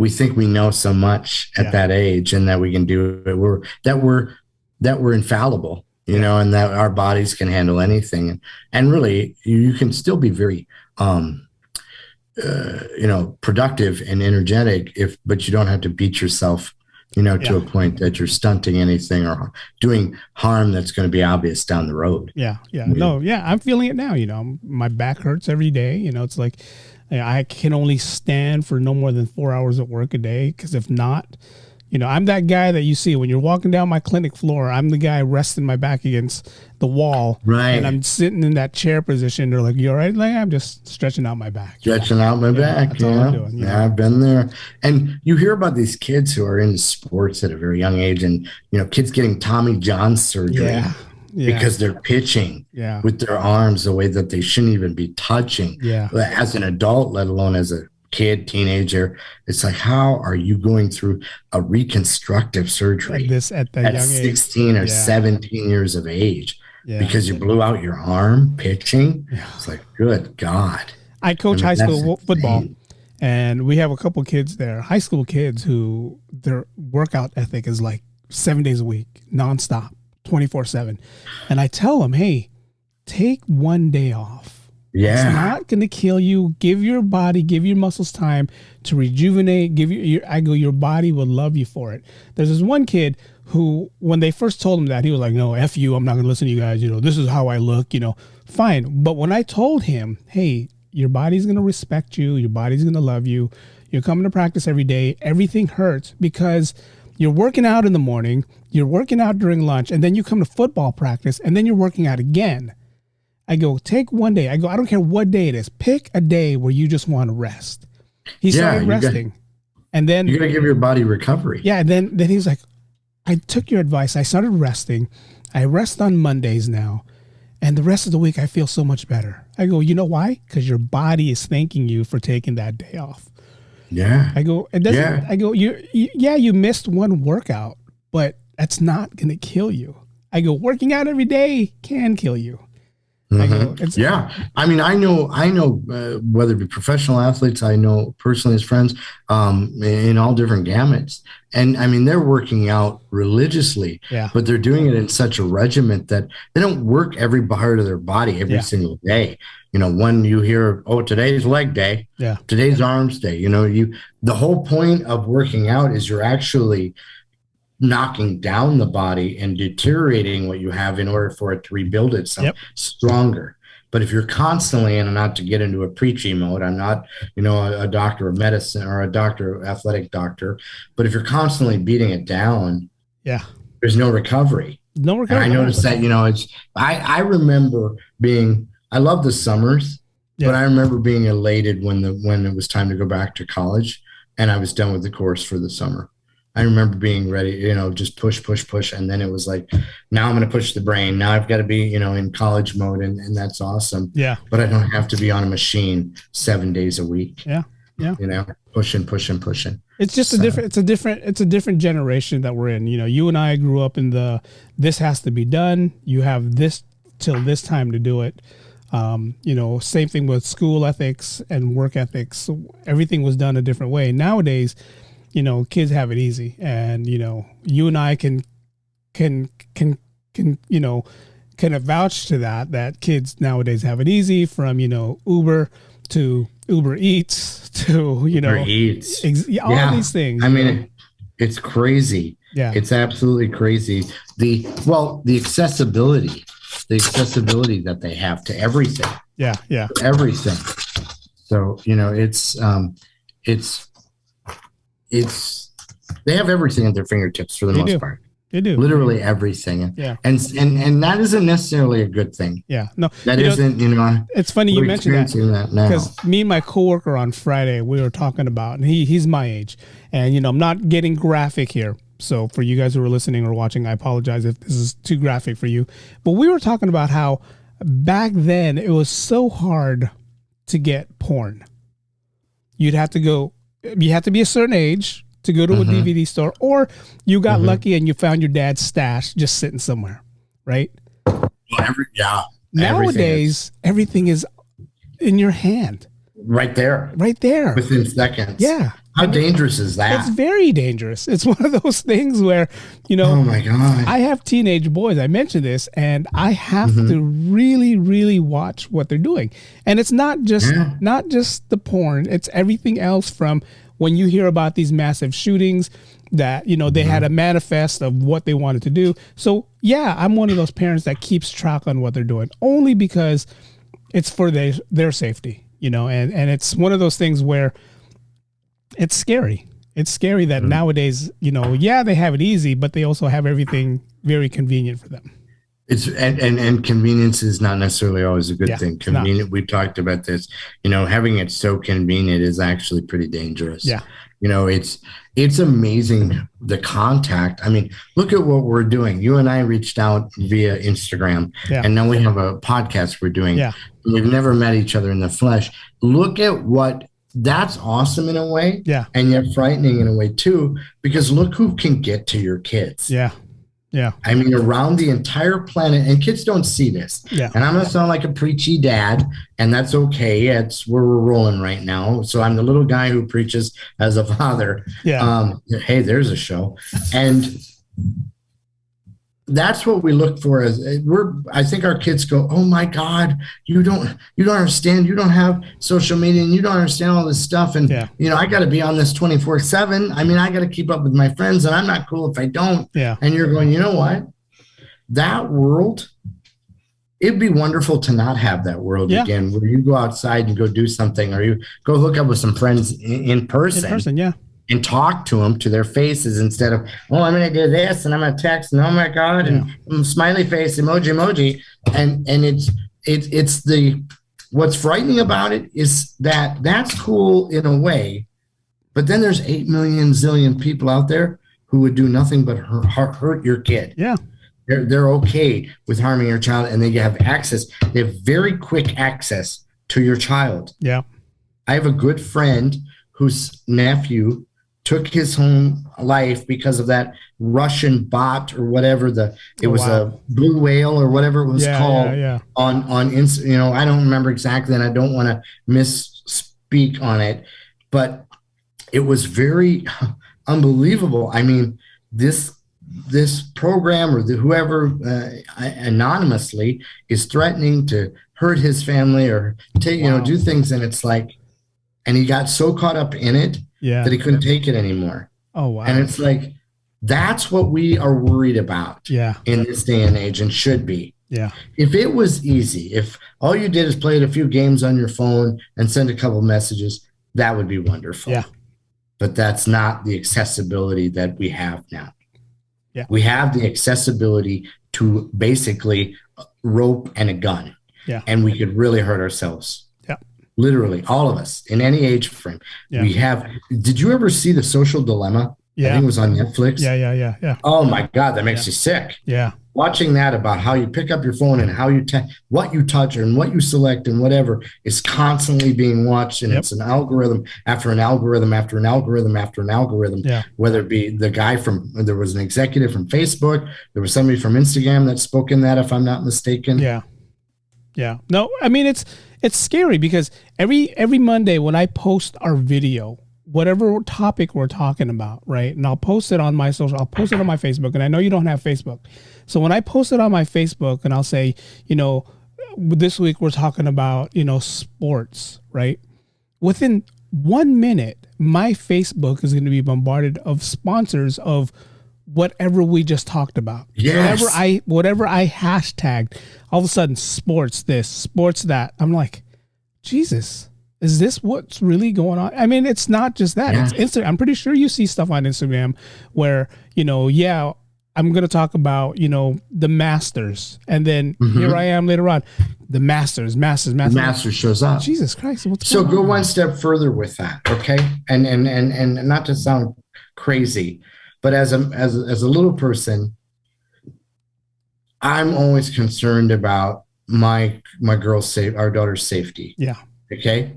think we know so much at that age and that we can do it. We're infallible, and that our bodies can handle anything. And really you can still be very, productive and energetic but you don't have to beat yourself, to a point that you're stunting anything or doing harm that's going to be obvious down the road. Yeah. No. Yeah. I'm feeling it now. My back hurts every day. It's like, I can only stand for no more than 4 hours at work a day. Cause if not, I'm that guy that you see when you're walking down my clinic floor. I'm the guy resting my back against the wall. Right. And I'm sitting in that chair position. They're like, you all right? Like, I'm just stretching out my back. Stretching out my back. That's all I'm doing. Yeah, I've been there. And you hear about these kids who are into sports at a very young age and, kids getting Tommy John surgery. because they're pitching with their arms the way that they shouldn't even be touching as an adult, let alone as a kid, teenager. It's like, how are you going through a reconstructive surgery at that young 16 age. or 17 years of age because you blew out your arm pitching? It's like, good God. I coach high school football, and we have a couple kids there, high school kids, who their workout ethic is like 7 days a week, nonstop, 24/7. And I tell them, hey, take one day off. It's not going to kill you. Give your body, give your muscles time to rejuvenate. Your body will love you for it. There's this one kid who, when they first told him that, he was like, no, F you. I'm not going to listen to you guys. This is how I look, fine. But when I told him, hey, your body's going to respect you. Your body's going to love you. You're coming to practice every day. Everything hurts because you're working out in the morning. You're working out during lunch. And then you come to football practice. And then you're working out again. I go, take one day. I go, I don't care what day it is. Pick a day where you just want to rest. He started resting. And then you got to give your body recovery. Yeah. And then he's like, I took your advice. I started resting. I rest on Mondays now. And the rest of the week, I feel so much better. I go, you know why? Because your body is thanking you for taking that day off. Yeah. I go, it doesn't, I go, you missed one workout, but that's not going to kill you. I go, working out every day can kill you. I mean, I know, whether it be professional athletes, I know personally as friends, in all different gamuts. And I mean, they're working out religiously, but they're doing it in such a regiment that they don't work every part of their body every single day. When you hear, oh, today's leg day, today's arms day, the whole point of working out is you're actually knocking down the body and deteriorating what you have in order for it to rebuild itself stronger. But if you're constantly, and not to get into a preachy mode, I'm not, a doctor of medicine or a athletic doctor, but if you're constantly beating it down, there's no recovery. And I noticed that, I remember I love the summers, but I remember being elated when it was time to go back to college and I was done with the course for the summer. I remember being ready, just push. And then it was like, now I'm going to push the brain. Now I've got to be, in college mode. And that's awesome. Yeah. But I don't have to be on a machine 7 days a week. Yeah. Yeah. Pushing. It's just it's a different generation that we're in. You and I grew up in this has to be done. You have this till this time to do it. Same thing with school ethics and work ethics. Everything was done a different way. Nowadays, kids have it easy, and you and I can vouch to that kids nowadays have it easy, from Uber to Uber Eats to Uber Eats. All these things. I mean, it's crazy. Yeah, it's absolutely crazy. The accessibility that they have to everything. Yeah. Everything. So they have everything at their fingertips for the most part. They do. Literally everything. Yeah. And that isn't necessarily a good thing. Yeah. No. That isn't, it's funny you mentioned that because me and my coworker on Friday, we were talking about, and he's my age, and I'm not getting graphic here. So for you guys who are listening or watching, I apologize if this is too graphic for you. But we were talking about how back then it was so hard to get porn. You had to be a certain age to go to a DVD store, or you got lucky and you found your dad's stash just sitting somewhere, right? Nowadays, everything is in your hand. Right there. Within seconds. Yeah. How dangerous is that? It's very dangerous. It's one of those things where, oh my God. I have teenage boys. I mentioned this, and I have to really, really watch what they're doing. And it's not just the porn. It's everything else, from when you hear about these massive shootings that, they had a manifest of what they wanted to do. So yeah, I'm one of those parents that keeps track on what they're doing, only because it's for their safety, and it's one of those things where it's scary. It's scary that nowadays, they have it easy, but they also have everything very convenient for them. It's and convenience is not necessarily always a good thing. Convenient. We've talked about this. Having it so convenient is actually pretty dangerous. Yeah. It's amazing the contact. I mean, look at what we're doing. You and I reached out via Instagram, and now we have a podcast we're doing. Yeah. We've never met each other in the flesh. Look at that's awesome in a way, and yet frightening in a way too, because look who can get to your kids. Yeah. Yeah. I mean, around the entire planet, and kids don't see this. Yeah. And I'm going to sound like a preachy dad, and that's okay. It's where we're rolling right now. So I'm the little guy who preaches as a father. Yeah. Hey, there's a show. And that's what we look for. I think our kids go, oh my God, you don't understand. You don't have social media and you don't understand all this stuff. And, I got to be on this 24/7. I mean, I got to keep up with my friends and I'm not cool if I don't. Yeah. And you're going, you know what? That world, it'd be wonderful to not have that world again, where you go outside and go do something, or you go hook up with some friends in person. In person, yeah. And talk to them to their faces instead of, oh, I'm going to do this and I'm going to text and oh my God, and smiley face, emoji. And it's what's frightening about it is that's cool in a way, but then there's 8 million zillion people out there who would do nothing but hurt your kid. Yeah. They're okay with harming your child, and they have access. They have very quick access to your child. Yeah. I have a good friend whose nephew took his home life because of that Russian bot or whatever it was a blue whale or whatever it was called on I don't remember exactly, and I don't want to misspeak on it, but it was very unbelievable. I mean, this program or whoever anonymously is threatening to hurt his family or do things, and it's like, and he got so caught up in it that he couldn't take it anymore. Oh, wow. And it's like, that's what we are worried about in this day and age, and should be. Yeah. If it was easy, if all you did is played a few games on your phone and send a couple messages, that would be wonderful. Yeah. But that's not the accessibility that we have now. Yeah. We have the accessibility to basically rope and a gun. Yeah. And we could really hurt ourselves. Literally, all of us in any age frame. Yeah. We have. Did you ever see The Social Dilemma? Yeah. I think it was on Netflix. Yeah. Oh my God, that makes you sick. Yeah. Watching that about how you pick up your phone and how you what you touch and what you select and whatever is constantly being watched, and it's an algorithm after an algorithm after an algorithm after an algorithm. Yeah. Whether it be the guy there was an executive from Facebook, there was somebody from Instagram that spoke in that, if I'm not mistaken. Yeah. Yeah. No, I mean, it's scary because every Monday when I post our video, whatever topic we're talking about, right? And I'll post it on my I'll post it on my Facebook, and I know you don't have Facebook. So when I post it on my Facebook and I'll say, this week we're talking about, sports, right? Within 1 minute, my Facebook is going to be bombarded of sponsors of whatever we just talked about. Yes. Whatever I hashtagged, all of a sudden, sports this, sports that. I'm like, Jesus, is this what's really going on? I mean, it's not just that. Yeah. It's Instagram. I'm pretty sure you see stuff on Instagram where, I'm going to talk about, the Masters. And then here I am later on. The Masters. The Masters shows up. Jesus Christ. What's going on? So go one step further with that. Okay. And not to sound crazy, but as a little person, I'm always concerned about my girl's our daughter's safety. Yeah. Okay.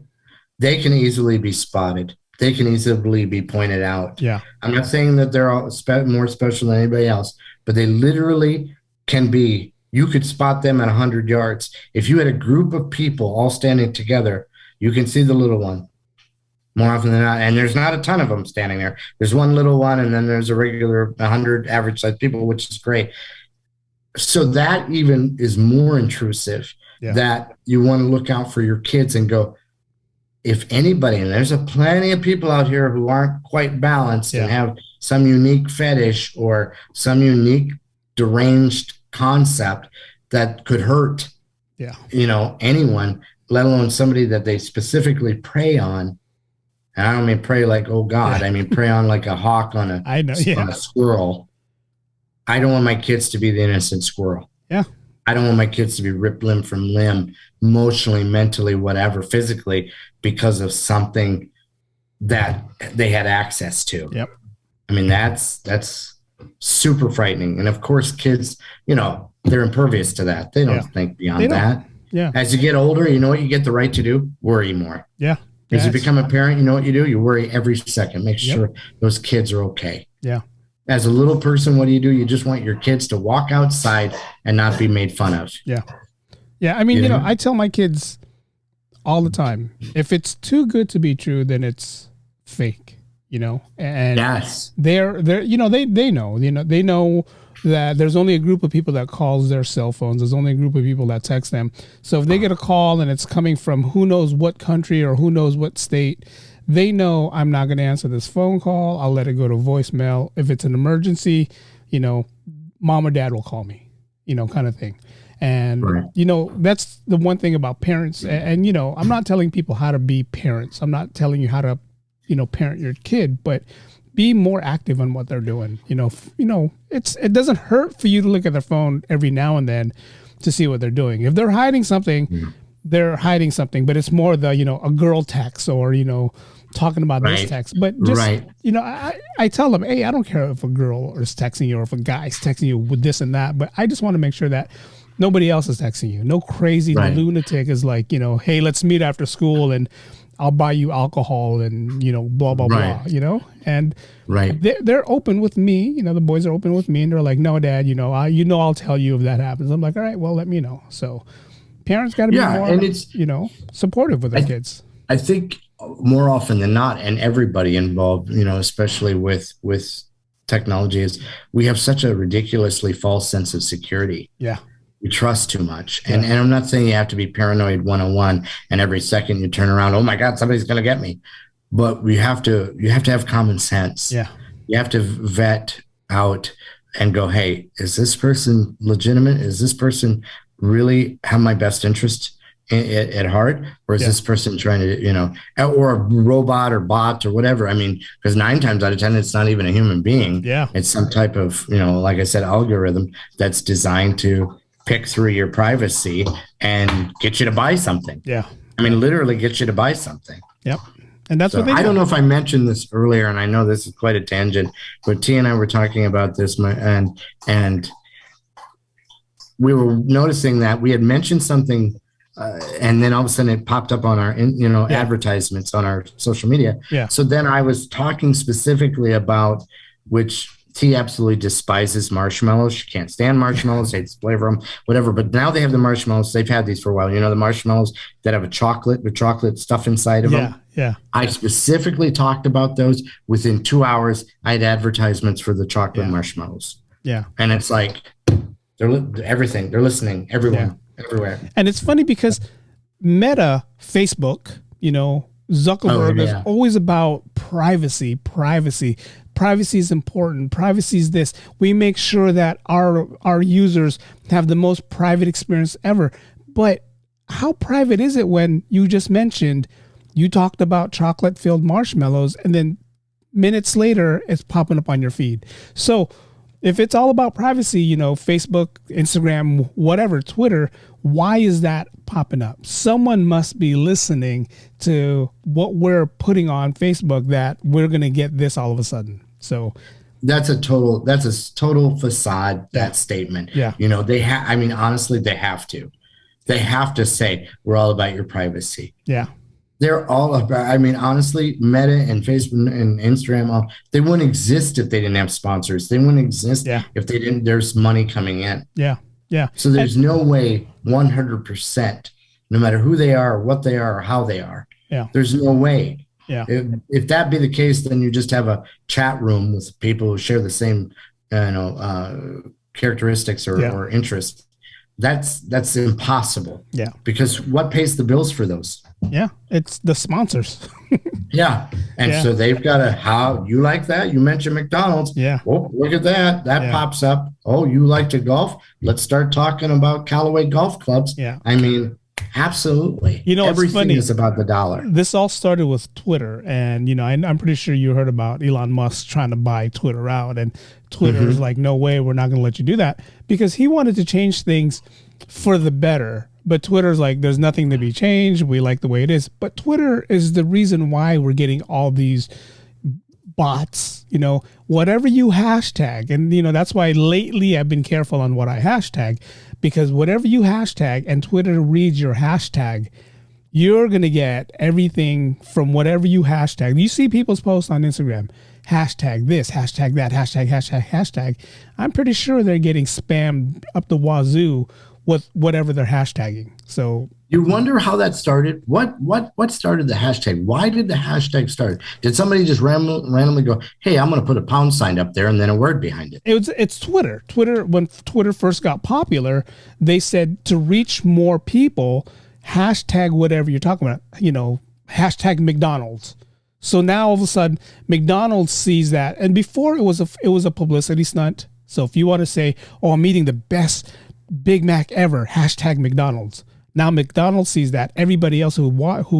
They can easily be spotted. They can easily be pointed out. Yeah. I'm not saying that they're all more special than anybody else, but they literally can be. You could spot them at 100 yards. If you had a group of people all standing together, you can see the little one more often than not. And there's not a ton of them standing there. There's one little one, and then there's a regular 100 average size people, which is great. So that even is more intrusive, that you want to look out for your kids and go, if anybody, and there's plenty of people out here who aren't quite balanced and have some unique fetish or some unique deranged concept that could hurt, anyone, let alone somebody that they specifically prey on. And I don't mean prey like, oh God, I mean prey on like a hawk on a squirrel. I don't want my kids to be the innocent squirrel. Yeah. I don't want my kids to be ripped limb from limb, emotionally, mentally, whatever, physically, because of something that they had access to. Yep. I mean, that's super frightening. And of course, kids, they're impervious to that. They don't think beyond that. Yeah. As you get older, you know what you get the right to do? Worry more. Yeah. As you become a parent, you know what you do? You worry every second. Make sure those kids are okay. Yeah. As a little person, what do? You just want your kids to walk outside and not be made fun of. Yeah. Yeah. I mean, I tell my kids all the time, if it's too good to be true, then it's fake, and yes, they're they know that there's only a group of people that calls their cell phones. There's only a group of people that text them. So if they get a call and it's coming from who knows what country or who knows what state, they know I'm not going to answer this phone call. I'll let it go to voicemail. If it's an emergency, mom or dad will call me, kind of thing. And, that's the one thing about parents. And, I'm not telling people how to be parents. I'm not telling you how to, parent your kid, but be more active on what they're doing. It doesn't hurt for you to look at their phone every now and then to see what they're doing. If they're hiding something, they're hiding something, but it's more the, a girl text or, talking about this text. But just, I tell them, hey, I don't care if a girl is texting you or if a guy's texting you with this and that, but I just want to make sure that nobody else is texting you. No crazy lunatic is like, hey, let's meet after school and I'll buy you alcohol and, blah, blah, blah, and they're open with me. The boys are open with me and they're like, no, Dad, I'll tell you if that happens. I'm like, all right, well, let me know. So parents got to be more, and it's, supportive with their kids. I think more often than not, and everybody involved, especially with technology, is we have such a ridiculously false sense of security. Yeah. We trust too much. And I'm not saying you have to be paranoid 101 and every second you turn around, oh my God, somebody's going to get me. But you have to have common sense. Yeah. You have to vet out and go, hey, is this person legitimate? Is this person really have my best interest at heart? Or is this person trying to, or a robot or bot or whatever? I mean, because 9 times out of 10, it's not even a human being. Yeah. It's some type of, like I said, algorithm that's designed to pick through your privacy and get you to buy something. Yeah. I mean, literally get you to buy something. Yep. And that's what they do. I don't know if I mentioned this earlier, and I know this is quite a tangent, but T and I were talking about this, and we were noticing that we had mentioned something, and then all of a sudden it popped up on our, advertisements on our social media. Yeah. So then I was talking specifically about which T absolutely despises marshmallows. She can't stand marshmallows, hates the flavor of them, whatever. But now they have the marshmallows. They've had these for a while. The marshmallows that have the chocolate stuff inside of them. Yeah. I specifically talked about those. Within 2 hours, I had advertisements for the chocolate marshmallows. Yeah. And it's like, everything. They're listening. Everyone, everywhere. And it's funny because Meta, Facebook, Zuckerberg is always about privacy. Privacy is important. Privacy is this. We make sure that our users have the most private experience ever. But how private is it when you just mentioned you talked about chocolate-filled marshmallows and then minutes later it's popping up on your feed? So if it's all about privacy, Facebook, Instagram, whatever, Twitter, why is that popping up? Someone must be listening to what we're putting on Facebook that we're going to get this all of a sudden. So that's a total facade, that statement. Yeah. Honestly, they have to say, we're all about your privacy. Yeah. They're all about, honestly, Meta and Facebook and Instagram, they wouldn't exist if they didn't have sponsors. They wouldn't exist if they didn't, there's money coming in. Yeah. Yeah. So there's no way 100%, no matter who they are, or what they are, or how they are. Yeah. There's no way. Yeah. If that be the case, then you just have a chat room with people who share the same, characteristics or interests. That's impossible. Yeah. Because what pays the bills for those? Yeah. It's the sponsors. Yeah. And so they've got how you like that? You mentioned McDonald's. Yeah. Oh, look at that. That pops up. Oh, you like to golf? Let's start talking about Callaway golf clubs. Yeah. Absolutely. Everything funny. Is about the dollar. This all started with Twitter. And, I'm pretty sure you heard about Elon Musk trying to buy Twitter out. And Twitter is like, no way, we're not going to let you do that. Because he wanted to change things for the better But Twitter's like, there's nothing to be changed. We like the way it is. But Twitter is the reason why we're getting all these bots, whatever you hashtag. And, that's why lately I've been careful on what I hashtag, because whatever you hashtag and Twitter reads your hashtag, you're going to get everything from whatever you hashtag. You see people's posts on Instagram, hashtag this, hashtag that, hashtag. I'm pretty sure they're getting spammed up the wazoo with whatever they're hashtagging. So you wonder how that started. What started the hashtag? Why did the hashtag start? Did somebody just randomly go, hey, I'm going to put a pound sign up there and then a word behind it? It's Twitter. When Twitter first got popular, they said to reach more people, hashtag whatever you're talking about, hashtag McDonald's. So now all of a sudden McDonald's sees that. And before it was a publicity stunt. So if you want to say, oh, I'm eating the best Big Mac ever, hashtag McDonald's. Now McDonald's sees that. Everybody else who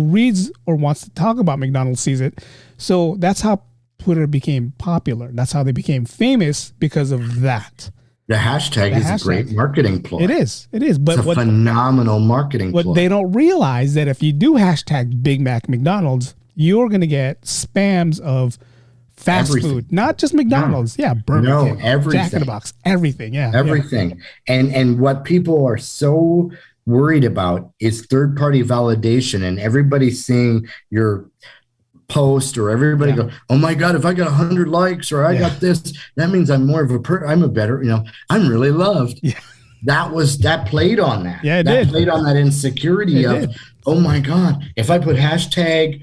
reads or wants to talk about McDonald's sees it. So that's how Twitter became popular. That's how they became famous, because of that. The hashtag is a great marketing ploy. It is. But it's a phenomenal marketing ploy. What they don't realize that if you do hashtag Big Mac McDonald's, you're going to get spams of fast food, not just McDonald's. Yeah, Burger King, everything. Jack in the Box, everything. Yeah, everything. Yeah. And what people are so worried about is third-party validation, and everybody seeing your post, or everybody go, oh my God, if I got 100 likes or I got this, that means I'm more of I'm a better, I'm really loved. Yeah. That played on that. Yeah, that played on that insecurity of, oh my God, if I put hashtag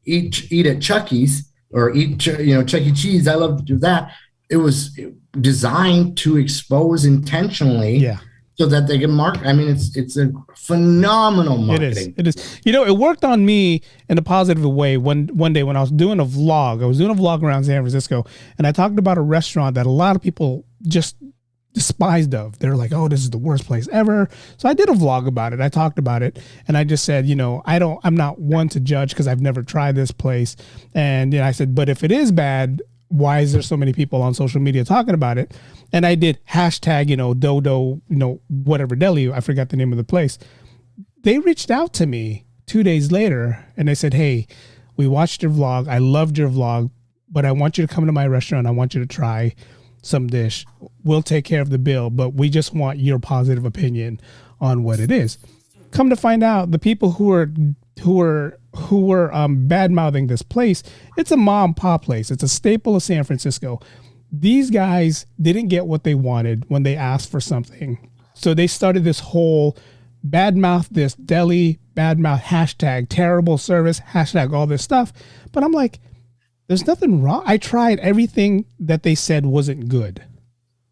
eat at Chucky's or eat, Chuck E. Cheese, I love to do that. It was designed to expose intentionally. Yeah. So that they can market. I mean, it's a phenomenal marketing. It is. It worked on me in a positive way. One day when I was doing a vlog around San Francisco, and I talked about a restaurant that a lot of people just despised of. They're like, oh, this is the worst place ever. So I did a vlog about it. I talked about it, and I just said, I'm not one to judge because I've never tried this place. And I said, but if it is bad, why is there so many people on social media talking about it? And I did hashtag, Dodo, whatever deli, I forgot the name of the place. They reached out to me 2 days later and they said, hey, we watched your vlog. I loved your vlog, but I want you to come to my restaurant. I want you to try some dish. We'll take care of the bill, but we just want your positive opinion on what it is. Come to find out, the people who were bad mouthing this place, it's a mom and pop place. It's a staple of San Francisco. These guys didn't get what they wanted when they asked for something. So they started this whole bad mouth this deli, bad mouth hashtag terrible service, hashtag all this stuff. But I'm like, there's nothing wrong. I tried everything that they said wasn't good,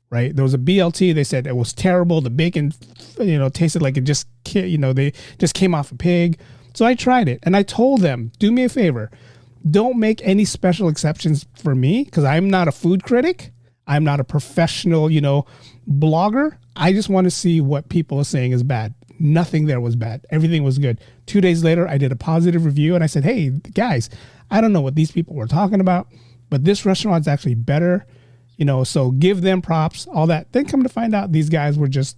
right? There was a BLT. They said it was terrible. The bacon, tasted like it just, they just came off a pig. So I tried it and I told them, do me a favor. Don't make any special exceptions for me, because I'm not a food critic. I'm not a professional, blogger. I just want to see what people are saying is bad. Nothing there was bad. Everything was good. 2 days later, I did a positive review and I said, hey, guys, I don't know what these people were talking about, but this restaurant's actually better, so give them props, all that. Then come to find out these guys were just,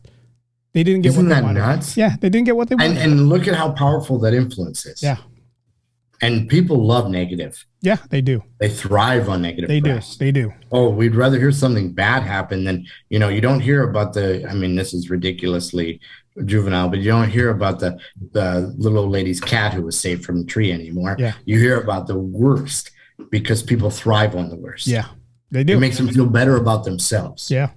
they didn't get what they wanted. Isn't that nuts? Yeah, they didn't get what they wanted. And look at how powerful that influence is. Yeah. And people love negative. Yeah, they do. They thrive on negative press. They do. Oh, we'd rather hear something bad happen than, you don't hear about this is ridiculously juvenile, but you don't hear about the little old lady's cat who was saved from the tree anymore. Yeah. You hear about the worst because people thrive on the worst. Yeah, they do. It makes them feel better about themselves. Yeah.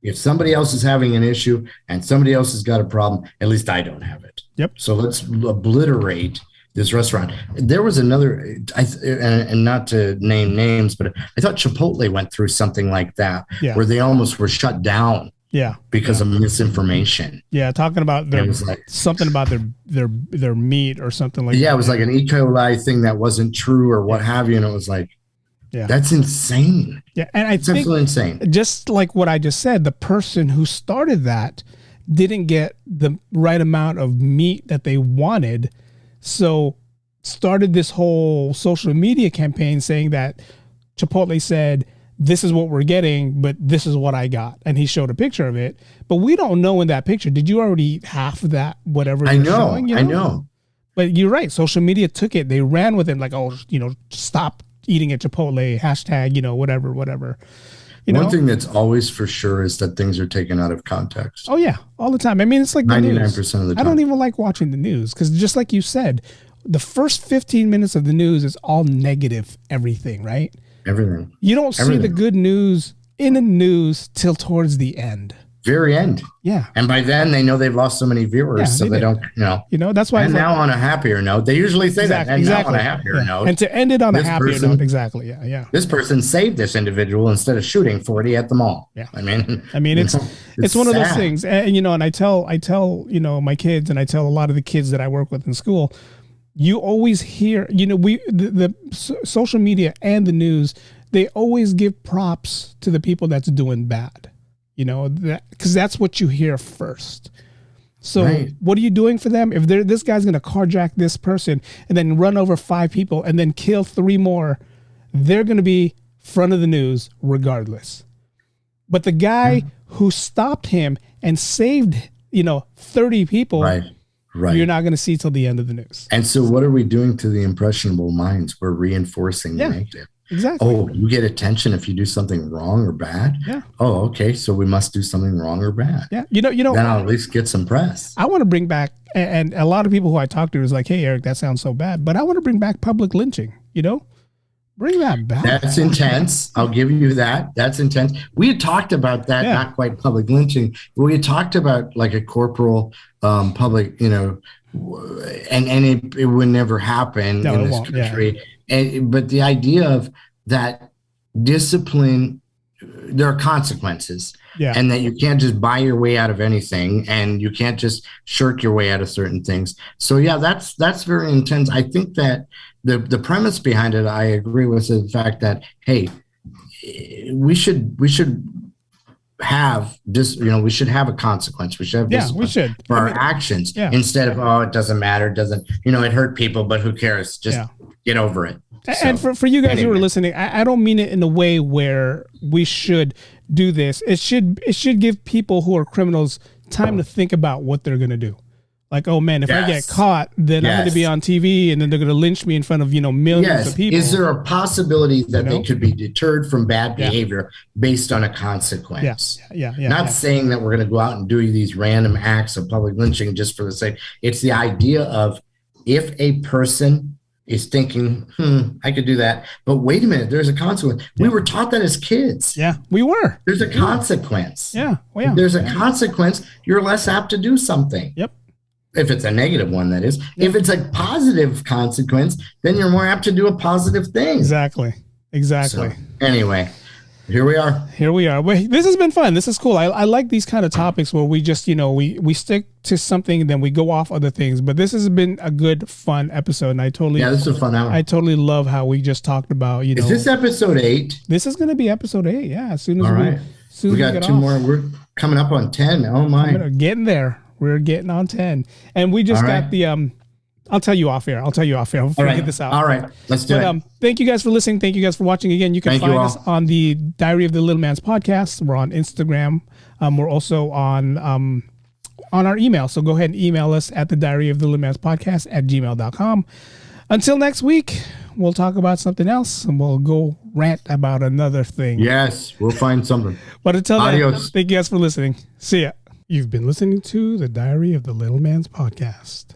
If somebody else is having an issue and somebody else has got a problem, at least I don't have it. Yep. So let's obliterate this restaurant. There was another, and not to name names, but I thought Chipotle went through something like that, where they almost were shut down. Yeah, because of misinformation. Yeah, talking about something about their meat or something like that. Yeah, it was like an E. coli thing that wasn't true or what have you, and it was like, that's insane. Yeah, and I think absolutely insane. Just like what I just said, the person who started that didn't get the right amount of meat that they wanted. So started this whole social media campaign saying that Chipotle said this is what we're getting, but this is what I got. And he showed a picture of it, but we don't know in that picture. Did you already eat half of that, whatever I they're know, showing? I know. But you're right. Social media took it. They ran with it like, oh, stop eating at Chipotle, hashtag, whatever. One thing that's always for sure is that things are taken out of context. Oh, yeah, all the time. I mean, it's like 99% of the time. I don't even like watching the news because just like you said, the first 15 minutes of the news is all negative everything, right? Everything. You don't see the good news in the news till towards the end. Very end. Yeah. And by then they know they've lost so many viewers, so they don't, that's why. And now on a happier note, they usually say that. And now on a happier note. And to end it on a happier note, exactly. Yeah. This person saved this individual instead of shooting 40 at the mall. Yeah. I mean, it's one of those things. And I tell my kids, and I tell a lot of the kids that I work with in school, you always hear, the social media and the news, they always give props to the people that's doing bad. Because that's what you hear first. So What are you doing for them? If this guy's going to carjack this person and then run over 5 people and then kill 3 more, they're going to be front of the news regardless. But the guy who stopped him and saved, 30 people, you're not going to see till the end of the news. And so what are we doing to the impressionable minds? We're reinforcing the negative. Exactly. Oh, you get attention if you do something wrong or bad. Yeah. Oh, okay. So we must do something wrong or bad. Yeah. Then I'll at least get some press. I want to bring back, and a lot of people who I talk to is like, hey, Eric, that sounds so bad, but I want to bring back public lynching. Bring that back. That's intense. I'll give you that. That's intense. We had talked about that, not quite public lynching, but we had talked about like a corporal public, and it would never happen in this country. Yeah. But the idea of that discipline, there are consequences, and that you can't just buy your way out of anything, and you can't just shirk your way out of certain things. So that's very intense. I think that the premise behind it, I agree with the fact that, hey, we should have this, we should have a consequence. We should have discipline for our actions instead of, it doesn't matter. It hurt people, but who cares? Just get over it. And for you guys who are listening, I don't mean it in a way where we should do this. It should give people who are criminals time to think about what they're going to do. Like, oh man, if I get caught, then I'm going to be on TV and then they're going to lynch me in front of, millions of people. Is there a possibility that they could be deterred from bad behavior based on a consequence? Not saying that we're going to go out and do these random acts of public lynching just for the sake. It's the idea of if a person is thinking, I could do that, but wait a minute, there's a consequence. We were taught that as kids. Yeah, we were. There's a consequence. Yeah. Well, if there's a consequence, you're less apt to do something. Yep. If it's a negative one, that is. If it's a positive consequence, then you're more apt to do a positive thing. Exactly. So, anyway, here we are. Wait, this has been fun. This is cool. I like these kind of topics where we just, we stick to something and then we go off other things. But this has been a good, fun episode. And this is a fun hour. I totally love how we just talked about, Is this episode 8? This is going to be episode 8. Yeah. As soon as we got 2 more. We're coming up on 10. Oh my. Getting there. We're getting on 10. And we just got the, I'll tell you off air. I'll get this out. All right. Let's do it. Thank you guys for listening. Thank you guys for watching. Again, you can find us on the Diary of the Little Man's podcast. We're on Instagram. We're also on our email. So go ahead and email us at the Diary of the Little Man's podcast at gmail.com. Until next week, we'll talk about something else and we'll go rant about another thing. Yes, we'll find something. But until then, thank you guys for listening. See ya. You've been listening to the Diary of the Little Man's podcast.